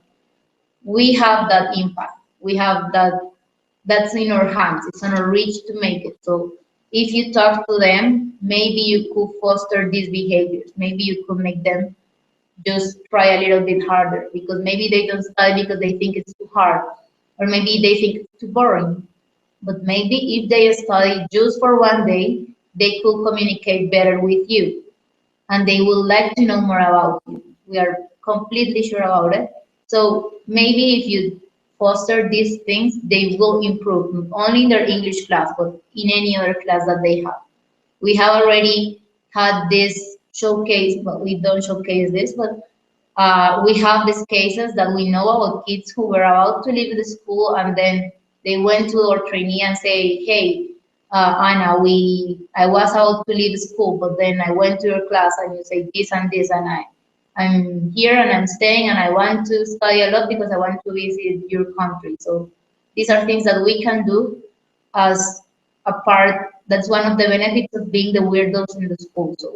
Speaker 1: We have that impact. We have that, that's in our hands. It's on our reach to make it. So if you talk to them, maybe you could foster these behaviors. Maybe you could make them just try a little bit harder because maybe they don't study because they think it's too hard or maybe they think it's too boring. But maybe if they study just for one day, they could communicate better with you and they will like to know more about you. We are completely sure about it. So maybe if you foster these things, they will improve not only in their English class, but in any other class that they have. We have already had this showcase, but we don't showcase this, but we have these cases that we know about kids who were about to leave the school and then they went to our trainee and say, hey, Anna, I was about to leave school, but then I went to your class and you say this and this and I'm here and I'm staying and I want to study a lot because I want to visit your country. So these are things that we can do as a part. That's one of the benefits of being the weirdos in the school. So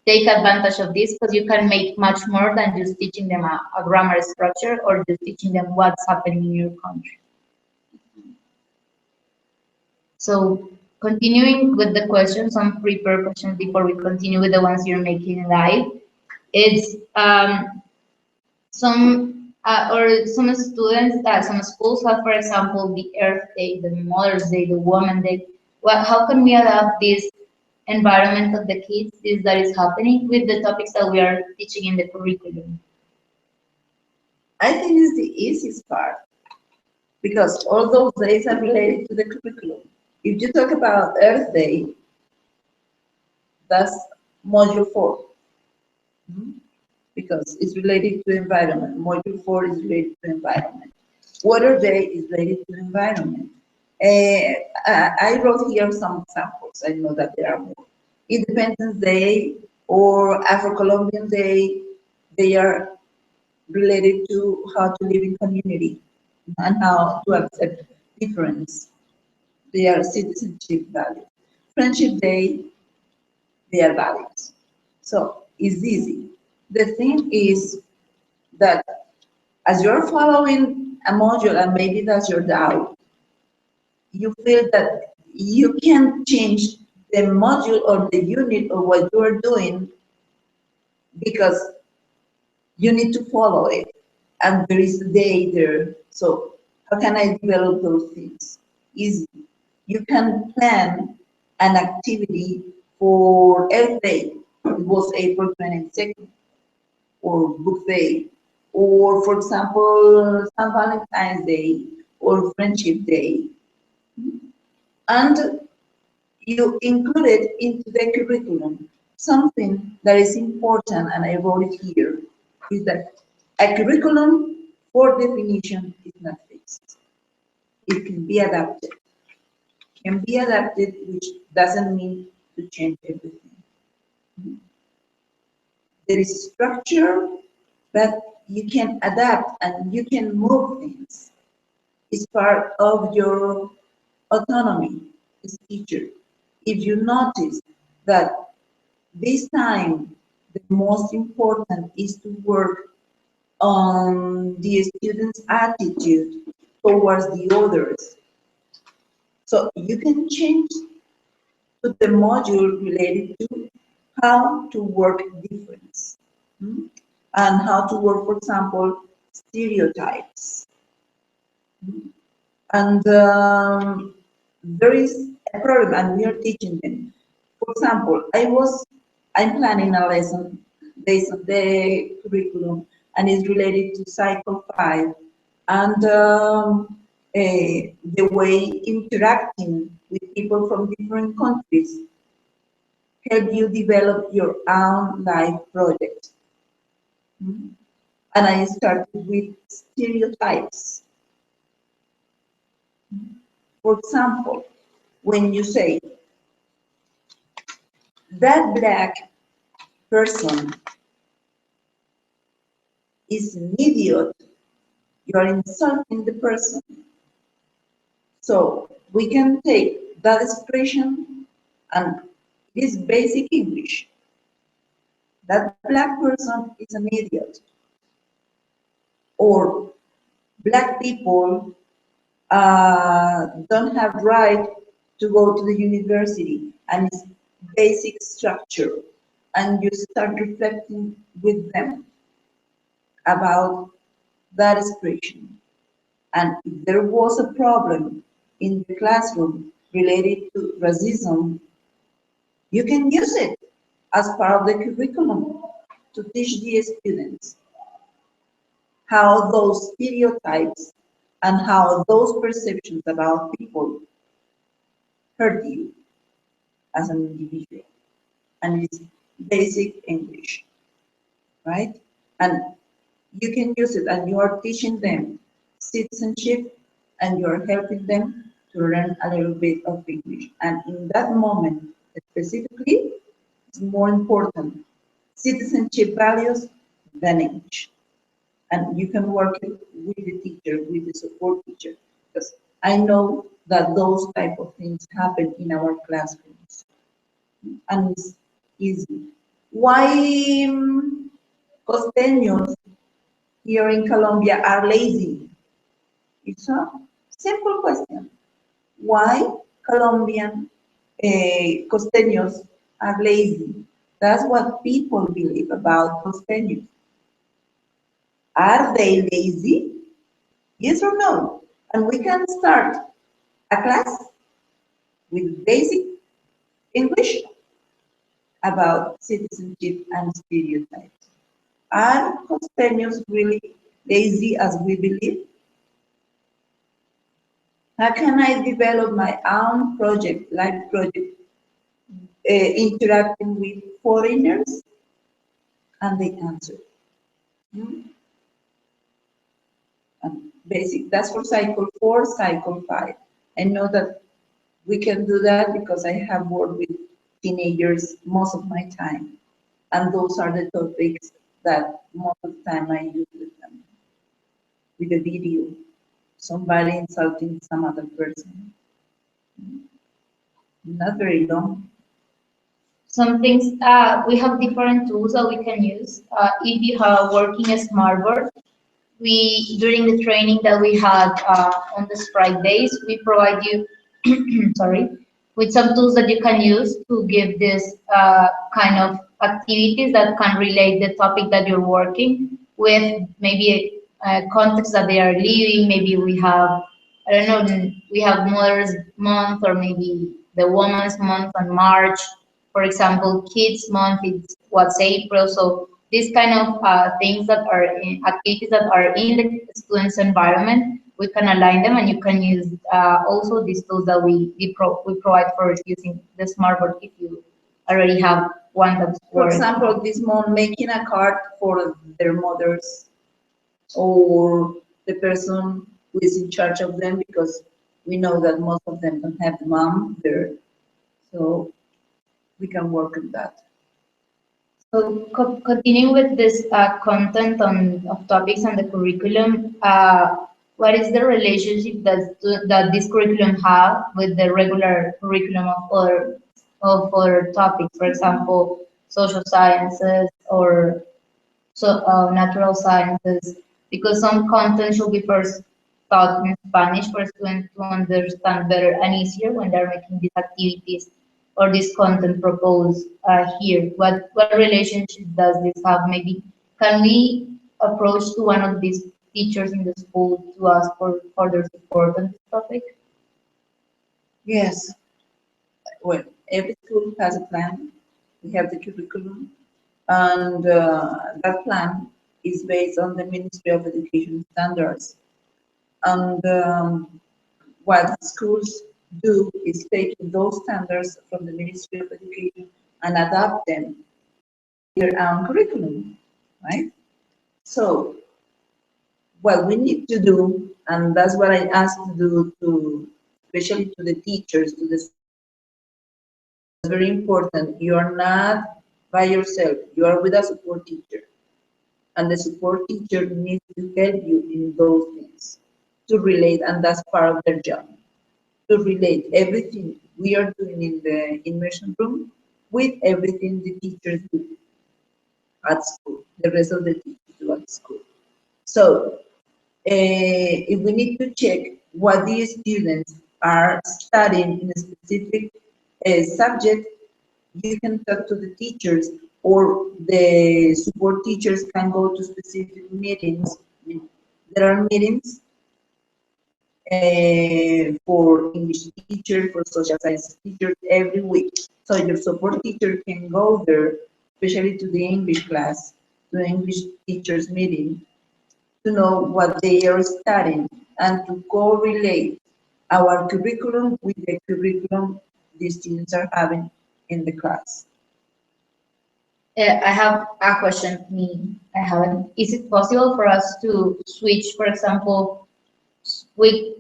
Speaker 1: take advantage of this because you can make much more than just teaching them a grammar structure or just teaching them what's happening in your country. So continuing with the questions, some prepared questions before we continue with the ones you're making live. It's some students that some schools have, for example, the Earth Day, the Mother's Day, the Woman Day. Well, how can we adapt this environment of the kids is that is happening with the topics that we are teaching in the curriculum?
Speaker 2: I think it's the easiest part because all those days are related to the curriculum. If you talk about Earth Day, that's module 4 because it's related to environment. Module 4 is related to environment. Water Day is related to environment. I wrote here some examples. I know that there are more. Independence Day or Afro-Colombian Day, they are related to how to live in community and how to accept difference. They are citizenship values. Friendship Day, they are values. So it's easy. The thing is that as you're following a module, and maybe that's your doubt, you feel that you can change the module or the unit or what you are doing because you need to follow it. And there is a day there. So how can I develop those things? Easy. You can plan an activity for Earth Day. It was April 22nd, or Book Day, or for example, St. Valentine's Day, or Friendship Day. And you include it into the curriculum. Something that is important, and I wrote it here, is that a curriculum, for definition, is not fixed. It can be adapted. Can be adapted, which doesn't mean to change everything. There is structure, but you can adapt and you can move things. It's part of your autonomy as teacher. If you notice that this time the most important is to work on the student's attitude towards the others. So you can change to the module related to how to work difference, and how to work, for example, stereotypes. And there is a program, and we are teaching them. For example, I'm planning a lesson based on the curriculum, and it's related to Cycle 5, and the way interacting with people from different countries help you develop your own life project. And I started with stereotypes. For example, when you say, that black person is an idiot, you are insulting the person. So we can take that expression, and it is basic English. That black person is an idiot. Or black people don't have right to go to the university, and it's basic structure. And you start reflecting with them about that expression. And if there was a problem in the classroom related to racism, you can use it as part of the curriculum to teach the students how those stereotypes and how those perceptions about people hurt you as an individual. And it's basic English, right? And you can use it, and you are teaching them citizenship, and you are helping them to learn a little bit of English. And in that moment, specifically, it's more important citizenship values than English. And you can work it with the teacher, with the support teacher, because I know that those type of things happen in our classrooms, and it's easy. Why costeños here in Colombia are lazy? It's a simple question. Why Colombian costeños are lazy? That's what people believe about costeños. Are they lazy? Yes or no? And we can start a class with basic English about citizenship and stereotypes. Are costeños really lazy as we believe? How can I develop my own project, life project, interacting with foreigners? And they answer. And basic, that's for cycle 4, cycle 5. I know that we can do that because I have worked with teenagers most of my time. And those are the topics that most of the time I use with them. With a video, somebody insulting some other person. Not very long.
Speaker 1: Some things, we have different tools that we can use. If you are working a Smartboard, during the training that we had on the Sprite days, we provide you, sorry, with some tools that you can use to give this kind of activities that can relate the topic that you're working with, maybe a context that they are living. Maybe we have, I don't know, we have Mother's Month, or maybe the Women's Month on March. For example, Kids Month is what's April. So these kind of things that are activities that are in the student's environment, we can align them, and you can use also these tools that we provide for using the Smartboard if you already have one that's
Speaker 2: For example, this month, making a card for their mothers, or the person who is in charge of them, because we know that most of them don't have the mom there. So we can work on that.
Speaker 1: So continuing with this content of topics and the curriculum, what is the relationship that this curriculum have with the regular curriculum of other topics? For example, social sciences or natural sciences, because some content should be first taught in Spanish for students to understand better and easier when they're making these activities. or this content proposed here? What relationship does this have? Maybe can we approach to one of these teachers in the school to ask for further support on this topic?
Speaker 2: Yes. Well, every school has a plan. We have the curriculum, and that plan is based on the Ministry of Education standards. And what schools do is take those standards from the Ministry of Education and adapt them to their own curriculum, right? So what we need to do, and that's what I ask to do to, especially to the teachers, to the very important. You are not by yourself. You are with a support teacher. And the support teacher needs to help you in those things to relate, and that's part of their job. To relate everything we are doing in the immersion room with everything the teachers do at school, the rest of the teachers do at school. So if we need to check what the students are studying in a specific subject, you can talk to the teachers, or the support teachers can go to specific meetings. There are meetings for English teachers, for social science teachers every week. So your support teacher can go there, especially to the English class, to the English teachers meeting, to know what they are studying and to correlate our curriculum with the curriculum the students are having in the class.
Speaker 1: I have a question. I haven't. Is it possible for us to switch, for example, week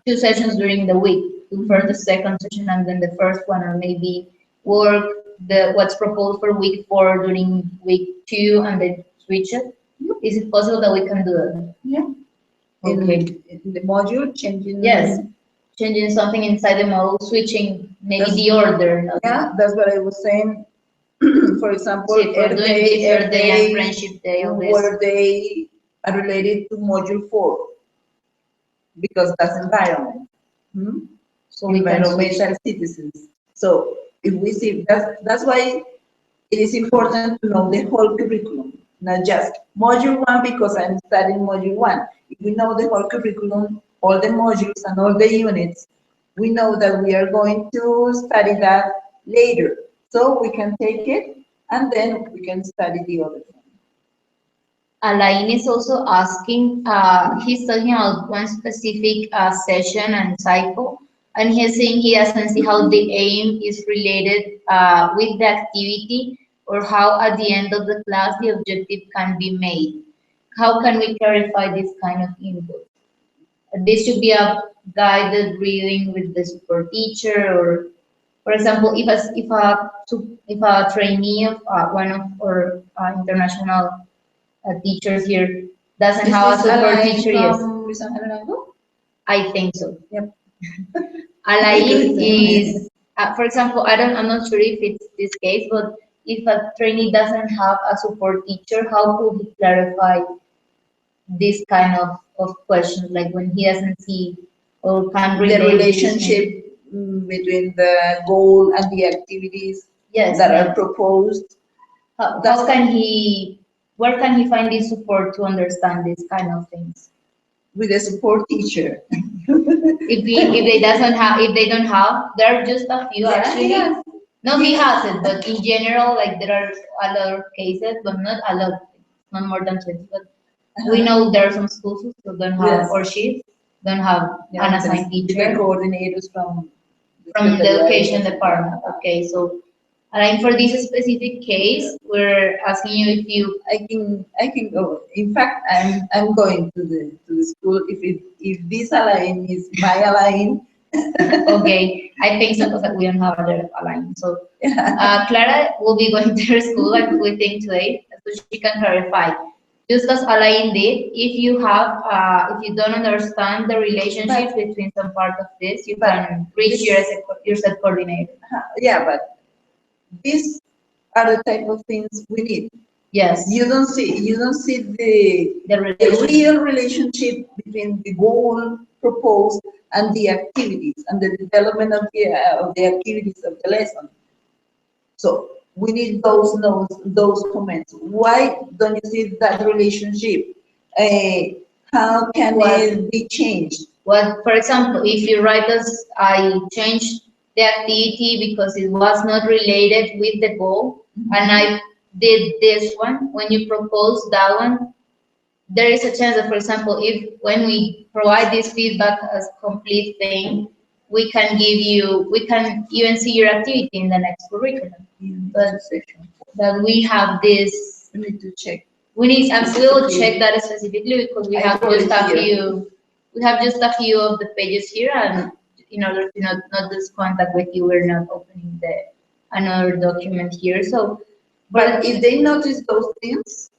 Speaker 1: 2 sessions during the week, to first the second session and then the first one, or maybe work the what's proposed for week 4 during week 2 and then switch it? Is it possible that we can do that?
Speaker 2: Yeah.
Speaker 1: Okay.
Speaker 2: In the module, changing.
Speaker 1: Yes, changing something inside the model, switching maybe
Speaker 2: That's-
Speaker 1: the order.
Speaker 2: Yeah, that's what I was saying. For example,
Speaker 1: See, for doing Teacher Day and Friendship Day, all this.
Speaker 2: where they are related to module 4, because that's environment. Hmm?
Speaker 1: So we can switch.
Speaker 2: Environmental citizens. So if we see that's why it is important to know the whole curriculum, not just module 1 because I'm studying module 1. If we know the whole curriculum, all the modules and all the units, we know that we are going to study that later. So we can take it and then we can study the other one.
Speaker 1: Alain is also asking, he's talking about one specific session and cycle, and he's saying he doesn't see how the aim is related with the activity, or how at the end of the class the objective can be made. How can we clarify this kind of input? This should be a guided reading with the support teacher, or, for example, if a trainee of one of our international teachers here doesn't have a support teacher, yes. I think so.
Speaker 2: Yep.
Speaker 1: Alain is, for example, I'm not sure if it's this case, but if a trainee doesn't have a support teacher, how could he clarify this kind of questions, like when he doesn't see or can relate
Speaker 2: the relationship between the goal and the activities
Speaker 1: Yes,
Speaker 2: that
Speaker 1: yes.
Speaker 2: are proposed.
Speaker 1: How can he, where can he find this support to understand these kind of things?
Speaker 2: With a support teacher.
Speaker 1: If they don't have, there are just a few actually.
Speaker 2: Yes.
Speaker 1: No, he hasn't, but in general, like there are a lot of cases, but not a lot, not more than 20. But we know there are some schools who still don't have,
Speaker 2: Yes.
Speaker 1: or she don't have an assigned
Speaker 2: The
Speaker 1: teacher
Speaker 2: coordinators from
Speaker 1: the education department. Okay, so and for this specific case, we're asking you if you.
Speaker 2: I can go. In fact, I'm going to the school if this Alain is my Alain.
Speaker 1: Okay, I think so because we don't have other alignment. So Clara will be going to her school, like we think today, so she can clarify. Just as Alain did, if you have, if you don't understand the relationship between some part of this, you can reach your set coordinator.
Speaker 2: Yeah, but these are the type of things we need.
Speaker 1: Yes.
Speaker 2: You don't see the
Speaker 1: relationship.
Speaker 2: real relationship between the goal proposed and the activities and the development of the activities of the lesson. So we need those notes, those comments. Why don't you see that relationship? How can it be changed?
Speaker 1: Well, for example, if you write us, I changed the activity because it was not related with the goal, and I did this one. When you propose that one, there is a chance that, for example, if when we provide this feedback as complete thing, we can even see your activity in the next curriculum. But that we have this,
Speaker 2: We need to check.
Speaker 1: we need, and we will check that specifically because we have just a few, we have just a few of the pages here, and in order to not lose contact with you, we're not opening the another document here. So,
Speaker 2: but if they notice those things,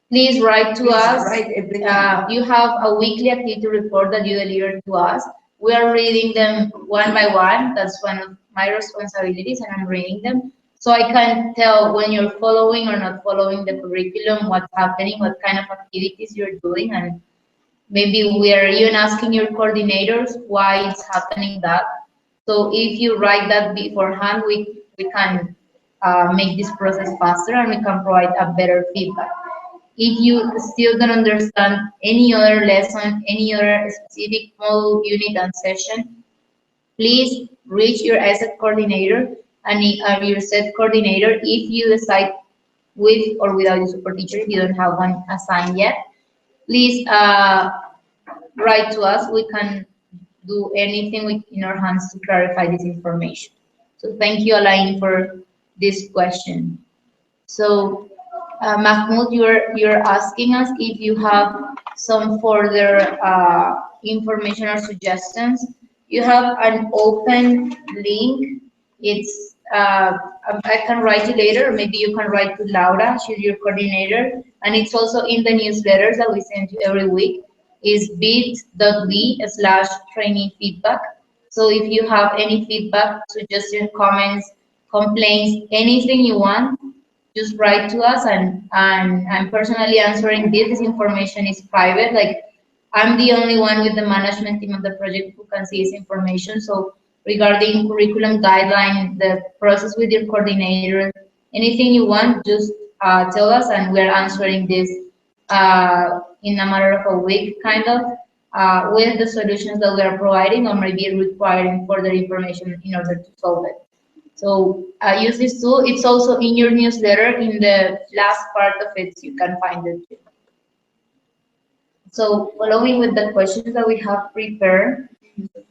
Speaker 1: please write to us.
Speaker 2: Write everything.
Speaker 1: You have a weekly activity report that you deliver to us. We are reading them one by one. That's one of my responsibilities, and I'm reading them. So I can tell when you're following or not following the curriculum, what's happening, what kind of activities you're doing, and maybe we are even asking your coordinators why it's happening that. So if you write that beforehand, we can make this process faster, and we can provide a better feedback. If you still don't understand any other lesson, any other specific module, unit, and session, please reach your ESET coordinator and your SET coordinator if you decide with or without your support teacher, if you don't have one assigned yet. Please write to us. We can do anything in our hands to clarify this information. So thank you, Alain, for this question. So Mahmoud, you're asking us if you have some further information or suggestions. You have an open link. It's I can write you later, or maybe you can write to Laura. She's your coordinator, and it's also in the newsletters that we send you every week. Is bit.ly/training feedback. So if you have any feedback, suggestions, comments, complaints, anything you want, just write to us, and I'm personally answering this. This information is private. Like, I'm the only one with the management team of the project who can see this information. So regarding curriculum guideline, the process with your coordinator, anything you want, just tell us, and we're answering this in a matter of a week, kind of, with the solutions that we are providing, or maybe requiring further information in order to solve it. So use this tool. It's also in your newsletter. In the last part of it, you can find it. So following with the questions that we have prepared,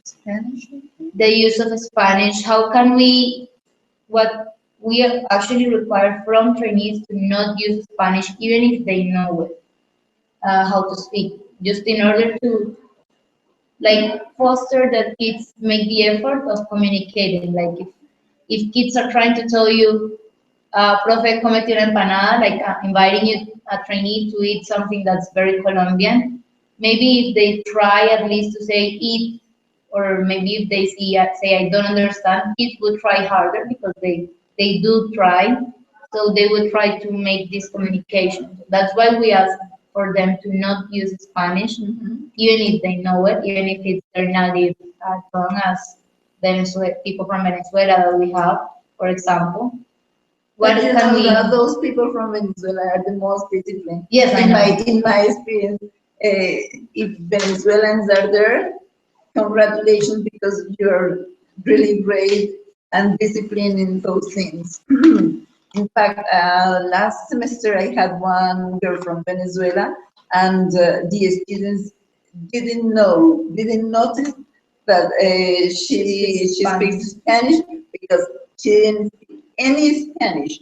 Speaker 2: Spanish.
Speaker 1: the use of Spanish, how can we, what we actually require from trainees to not use Spanish, even if they know it, how to speak, just in order to like foster that kids make the effort of communicating. Like if kids are trying to tell you, profe, comete una empanada, like inviting you, a trainee, to eat something that's very Colombian, maybe if they try at least to say eat, or maybe if they say I don't understand, kids would try harder because they do try. So they would try to make this communication. That's why we ask for them to not use Spanish, even if they know it, even if it's their native tongue, as people from Venezuela that we have, for example.
Speaker 2: What can we? Those people from Venezuela are the most disciplined.
Speaker 1: Yes, I know.
Speaker 2: In my experience, if Venezuelans are there, congratulations, because you're really brave and disciplined in those things. In fact, last semester I had one girl from Venezuela, and the students didn't notice that she speaks Spanish, because she didn't speak any Spanish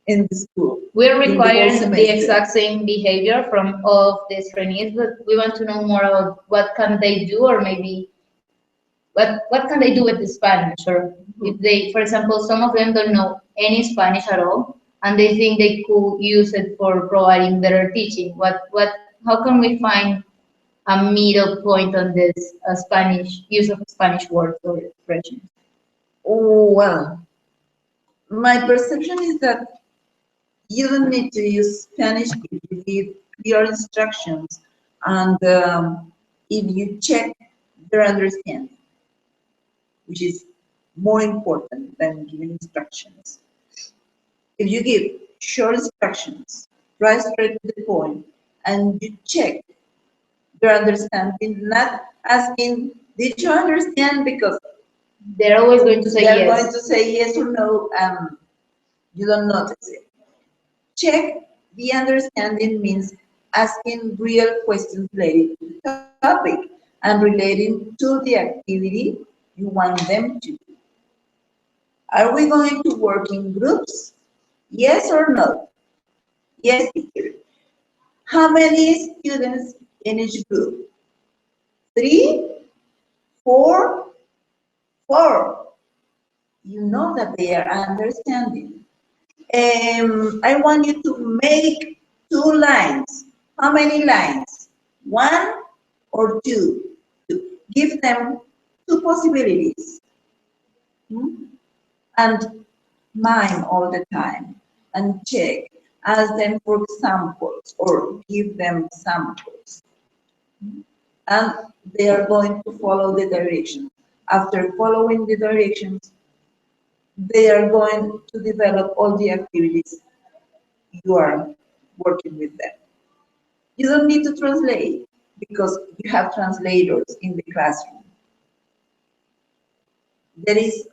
Speaker 2: in the school.
Speaker 1: We're requiring the exact same behavior from all of these trainees, but we want to know more about what can they do, or maybe what can they do with the Spanish, or if they, for example, some of them don't know any Spanish at all, and they think they could use it for providing better teaching. How can we find a middle point on this Spanish use of Spanish words or expressions?
Speaker 2: Oh, well, my perception is that you don't need to use Spanish if you give clear instructions, and if you check their understanding, which is more important than giving instructions. If you give short instructions, right straight to the point, and you check their understanding, not asking, did you understand? Because
Speaker 1: They're always going to say
Speaker 2: they're
Speaker 1: yes.
Speaker 2: going to say yes or no, you don't notice it. Check the understanding means asking real questions related to the topic and relating to the activity you want them to do. Are we going to work in groups? Yes or no? Yes, teacher. How many students in each group? 3, 4, 4. You know that they are understanding. I want you to make 2 lines. How many lines? 1 or 2? Give them 2 possibilities. And mime all the time and check. Ask them for examples or give them samples. And they are going to follow the directions. After following the directions, they are going to develop all the activities you are working with them. You don't need to translate because you have translators in the classroom. There is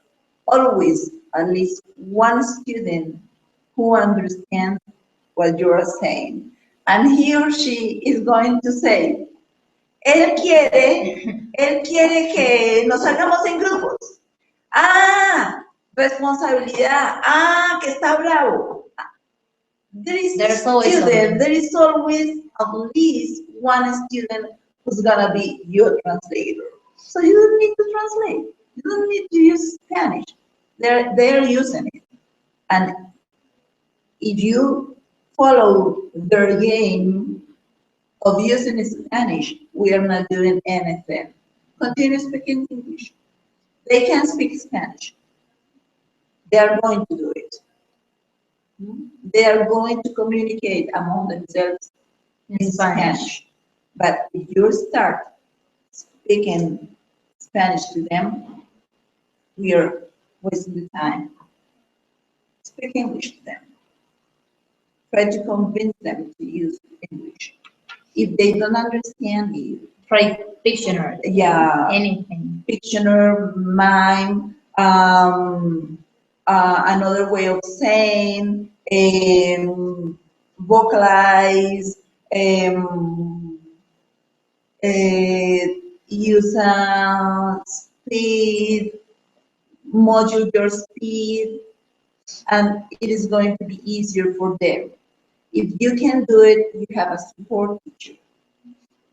Speaker 2: always at least one student who understands what you are saying. And he or she is going to say, él quiere que nos salgamos en grupos. Ah, responsabilidad. Ah, que está bravo. There is always at least one student who's gonna be your translator. So you don't need to translate. You don't need to use Spanish. They're using it. And if you follow their game of using Spanish, we are not doing anything. Continue speaking English. They can speak Spanish. They are going to do it. They are going to communicate among themselves in Spanish. But if you start speaking Spanish to them, we are wasting the time. Speak English to them. Try to convince them to use English. If they don't understand you,
Speaker 1: try Pictionary.
Speaker 2: Yeah.
Speaker 1: Anything.
Speaker 2: Pictionary, mime, another way of saying, vocalize, use speed, modulate your speed, and it is going to be easier for them. If you can do it, you have a support teacher.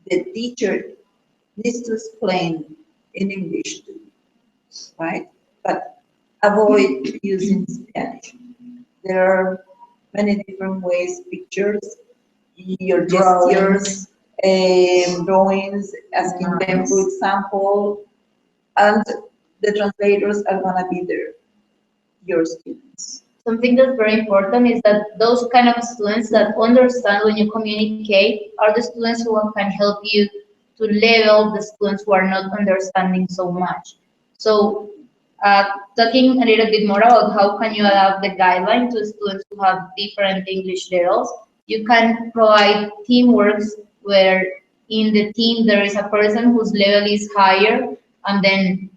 Speaker 2: The teacher needs to explain in English too, right? But avoid using Spanish. There are many different ways, pictures, your gestures, drawings, asking them for example, and the translators are gonna be there, your students.
Speaker 1: Something that's very important is that those kind of students that understand when you communicate are the students who can help you to level the students who are not understanding so much. So talking a little bit more about how can you adapt the guideline to students who have different English levels, you can provide teamworks where in the team there is a person whose level is higher and then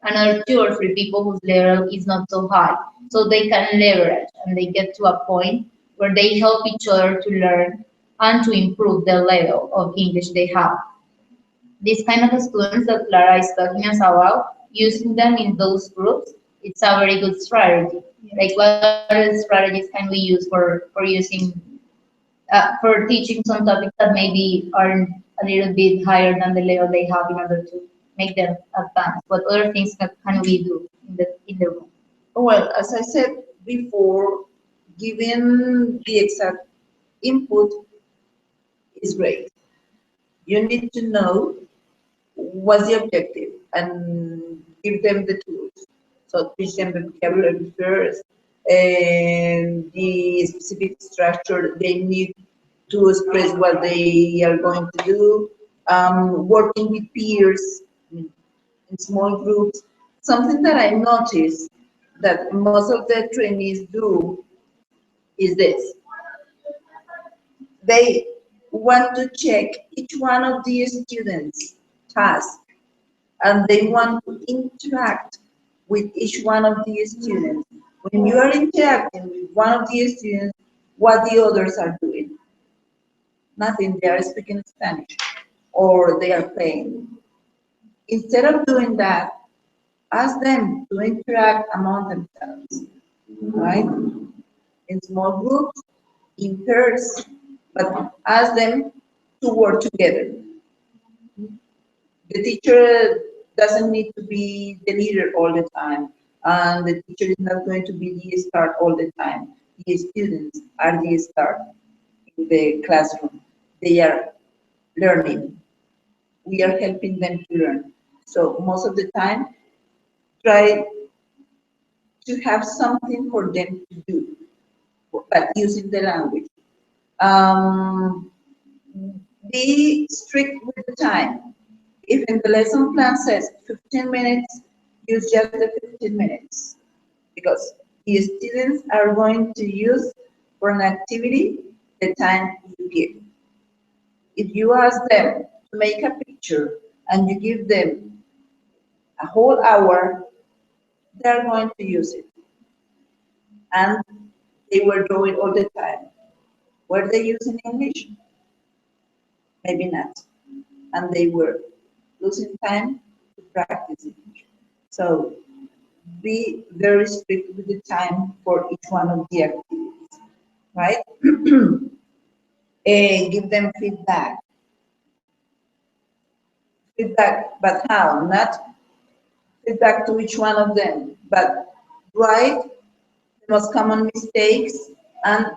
Speaker 1: another 2 or 3 people whose level is not so high. So they can leverage and they get to a point where they help each other to learn and to improve the level of English they have. These kind of students that Clara is talking us about, using them in those groups, it's a very good strategy. Like what other strategies can we use for teaching some topics that maybe are a little bit higher than the level they have in order to make them advance? What other things can we do in the room?
Speaker 2: Well, as I said before, giving the exact input is great. You need to know what's the objective and give them the tools. So teach them the vocabulary first, and the specific structure they need to express what they are going to do. Working with peers, in small groups. Something that I noticed that most of the trainees do is this. They want to check each one of the students' tasks, and they want to interact with each one of the students. When you are interacting with one of the students, what the others are doing? Nothing, they are speaking Spanish or they are playing. Instead of doing that, ask them to interact among themselves, right? In small groups, in pairs, but ask them to work together. The teacher doesn't need to be the leader all the time, and the teacher is not going to be the star all the time. The students are the star in the classroom. They are learning. We are helping them to learn. So most of the time, try to have something for them to do, but using the language. Um, be strict with the time. If in the lesson plan says 15 minutes, use just the 15 minutes. Because the students are going to use for an activity the time you give. If you ask them to make a picture and you give them a whole hour, they're going to use it. And they were drawing all the time. Were they using English? Maybe not. And they were losing time to practice English. So be very strict with the time for each one of the activities, right? Give them feedback. Feedback, but how? Not feedback to each one of them, but write the most common mistakes and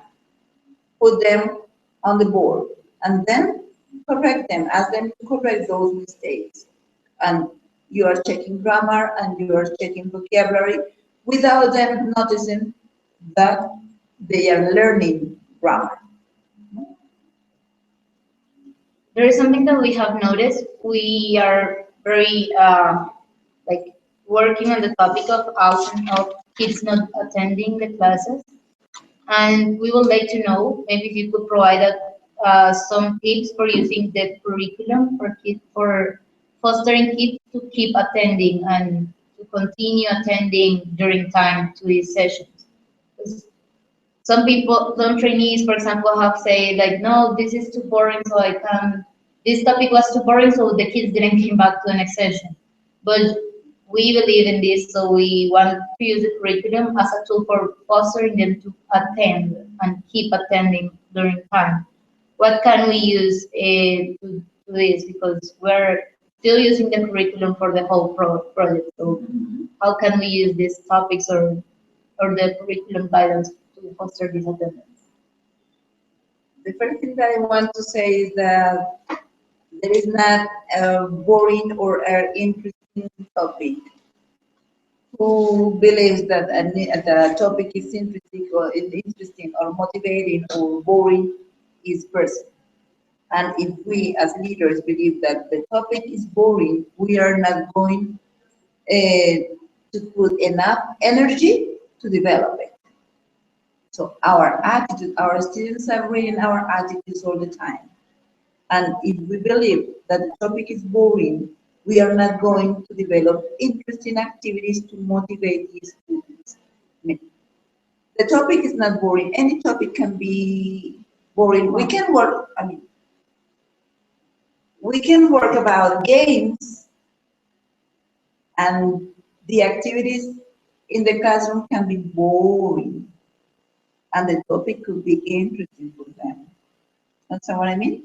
Speaker 2: put them on the board, and then correct them, ask them to correct those mistakes. And you are checking grammar and you are checking vocabulary without them noticing that they are learning grammar.
Speaker 1: There is something that we have noticed. We are very like working on the topic of often of kids not attending the classes, and we would like to know maybe if you could provide some tips for using the curriculum for kids for fostering kids to keep attending and to continue attending during time to these sessions. 'Cause some people, some trainees, for example, have said like, no, this is too boring, so I can't. This topic was too boring, so the kids didn't come back to the next session. But we believe in this, so we want to use the curriculum as a tool for fostering them to attend and keep attending during time. What can we use to do this? Because we're still using the curriculum for the whole project. So how can we use these topics or the curriculum guidance to foster this attendance?
Speaker 2: The first thing that I want to say is that there is not a boring or an interesting topic. Who believes that the topic is interesting or motivating or boring is person. And if we as leaders believe that the topic is boring, we are not going to put enough energy to develop it. So our attitude, our students are reading our attitudes all the time. And if we believe that the topic is boring, we are not going to develop interesting activities to motivate the students. I mean, the topic is not boring. Any topic can be boring. We can work, we can work about games, and the activities in the classroom can be boring, and the topic could be interesting for them. Understand what I mean?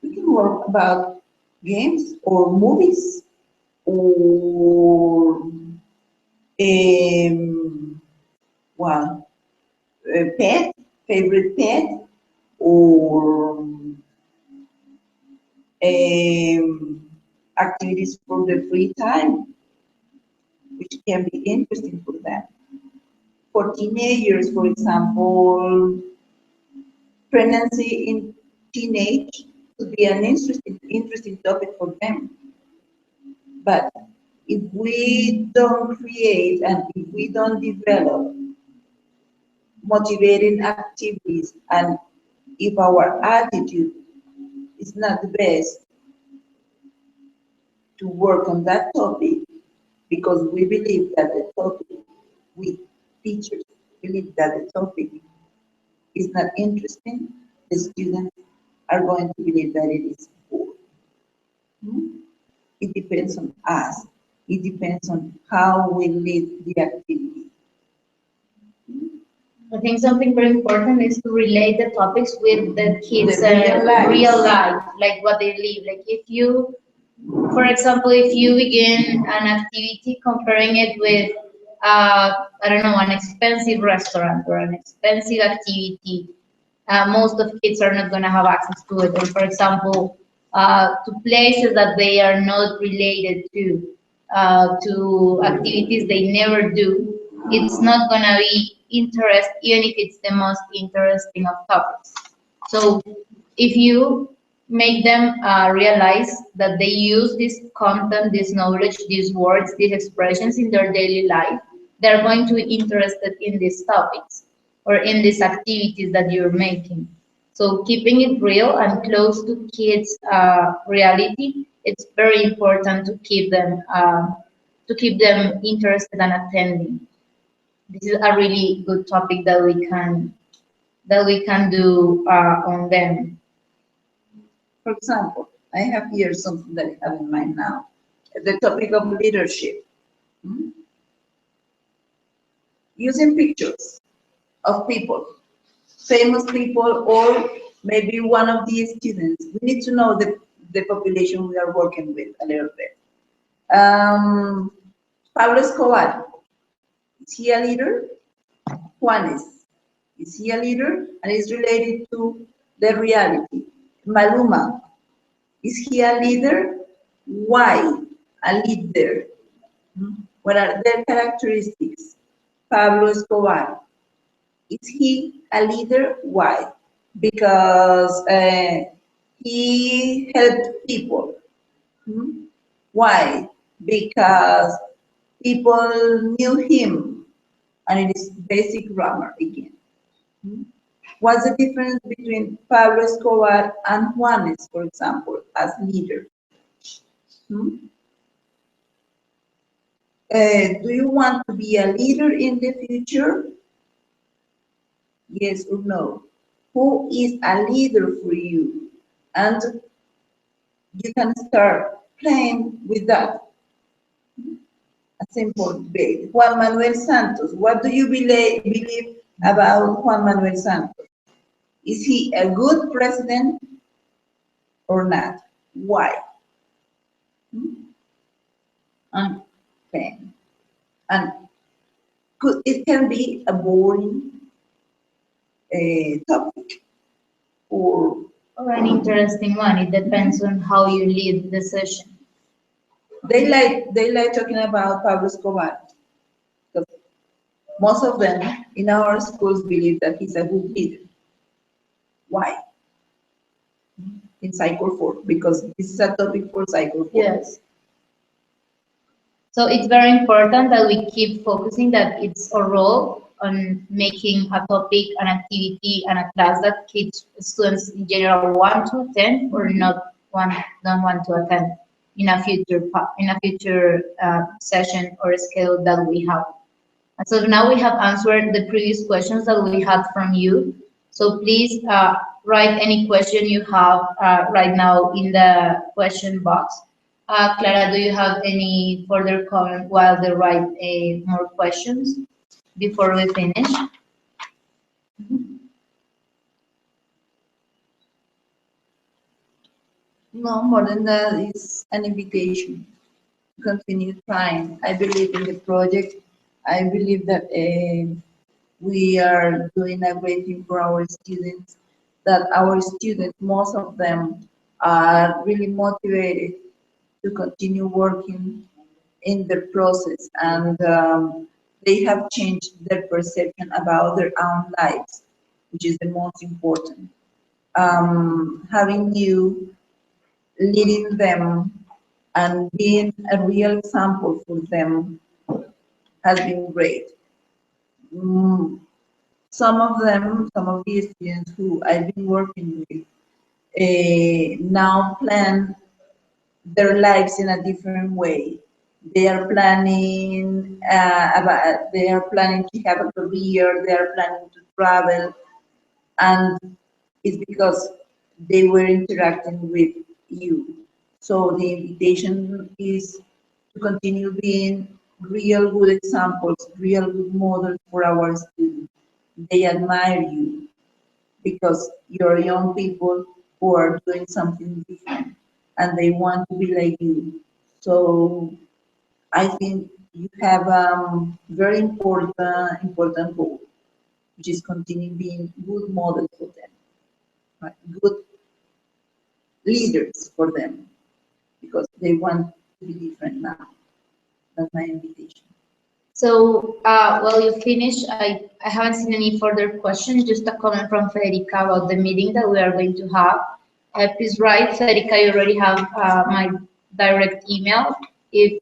Speaker 2: We can work about games or movies or well, pet, favorite pet, or activities for the free time, which can be interesting for them. For teenagers, for example, pregnancy in teenage could be an interesting topic for them. But if we don't create and if we don't develop motivating activities, and if our attitude is not the best to work on that topic, because we believe that the topic, we teachers believe that the topic is not interesting, the students are going to believe that it is boring. It depends on us. It depends on how we lead the activity.
Speaker 1: I think something very important is to relate the topics with the kids'
Speaker 2: The
Speaker 1: real life, like what they live. Like if you, for example, if you begin an activity comparing it with, I don't know, an expensive restaurant or an expensive activity, most of kids are not going to have access to it. Or for example, to places that they are not related to activities they never do, it's not going to be interest, even if it's the most interesting of topics. So if you make them realize that they use this content, this knowledge, these words, these expressions in their daily life, they're going to be interested in these topics or in these activities that you're making. So keeping it real and close to kids' reality, it's very important to keep them interested and attending. This is a really good topic that we can do on them.
Speaker 2: For example, I have here something that I have in mind now. The topic of leadership. Using pictures of people, famous people, or maybe one of the students. We need to know the population we are working with a little bit. Pablo Escobar, is he a leader? Juanes, is he a leader? And is related to the reality. Maluma, is he a leader? Why a leader? What are their characteristics? Pablo Escobar, is he a leader? Why? Because he helped people. Why? Because people knew him, and it is basic grammar again. What's the difference between Pablo Escobar and Juanes, for example, as leader? Do you want to be a leader in the future? Yes or no? Who is a leader for you? And you can start playing with that. A simple debate. Juan Manuel Santos, what do you believe about Juan Manuel Santos? Is he a good president or not? Why? And it can be a boring topic or
Speaker 1: an interesting one. It depends on how you lead the session.
Speaker 2: They like talking about Pablo Escobar. Because most of them in our schools believe that he's a good leader. Why? In Cycle 4, because this is a topic for Cycle 4.
Speaker 1: Yes. So it's very important that we keep focusing that it's a role on making a topic, an activity, and a class that kids, students in general want to attend or don't want to attend in a future session or schedule that we have. And so now we have answered the previous questions that we had from you. So please write any question you have right now in the question box. Clara, do you have any further comment while they write more questions before we finish?
Speaker 2: No, more than that, it's an invitation to continue trying. I believe in the project. I believe that we are doing a great thing for our students, that our students, most of them, are really motivated to continue working in the process, and they have changed their perception about their own lives, which is the most important. Having you leading them and being a real example for them has been great. Mm, some of them, some of the students who I've been working with, now plan their lives in a different way. They are planning to have a career, they are planning to travel, and it's because they were interacting with you. So the invitation is to continue being real good examples, real good models for our students. They admire you because you're young people who are doing something different and they want to be like you. So I think you have a very important goal, which is continue being good models for them, right? Good leaders for them, because they want to be different now. That's my invitation.
Speaker 1: So, well, you finished. I haven't seen any further questions, just a comment from Federica about the meeting that we are going to have. Please write, Federica, you already have my direct email. If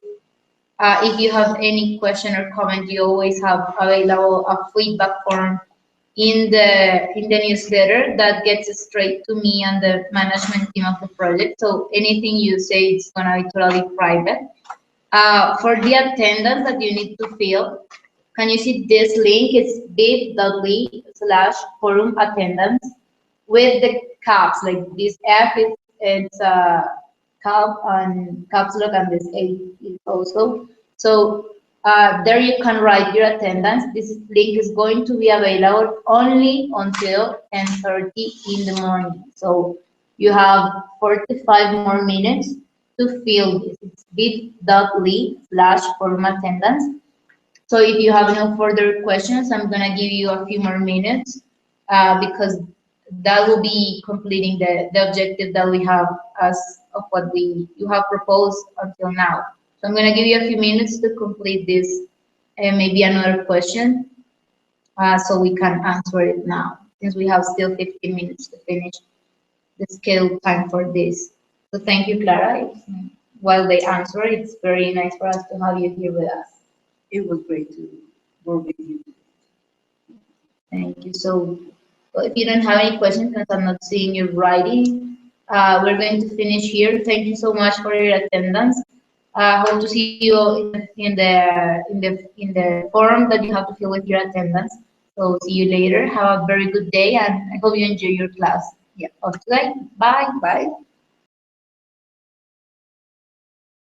Speaker 1: you have any question or comment, you always have available a feedback form in the newsletter that gets straight to me and the management team of the project. So anything you say is gonna be totally private. For the attendance that you need to fill, can you see this link? It's bit.ly/forum attendance with the caps, like this F is it's cap and caps lock, and this A is also. So there you can write your attendance. This link is going to be available only until 10:30 in the morning. So you have 45 more minutes to fill this. It's bit.ly/forum attendance. So if you have no further questions, I'm gonna give you a few more minutes because that will be completing the objective that we have as of what you have proposed until now. So I'm gonna give you a few minutes to complete this and maybe another question so we can answer it now, since we have still 15 minutes to finish the scheduled time for this. So thank you, Clara. While they answer, it's very nice for us to have you here with us.
Speaker 2: It was great to work with you.
Speaker 1: Thank you. So well, if you don't have any questions, because I'm not seeing you writing, we're going to finish here. Thank you so much for your attendance. Hope to see you in the form that you have to fill with your attendance. So see you later. Have a very good day, and I hope you enjoy your class
Speaker 2: Yeah.
Speaker 1: of today. Bye.
Speaker 2: Bye.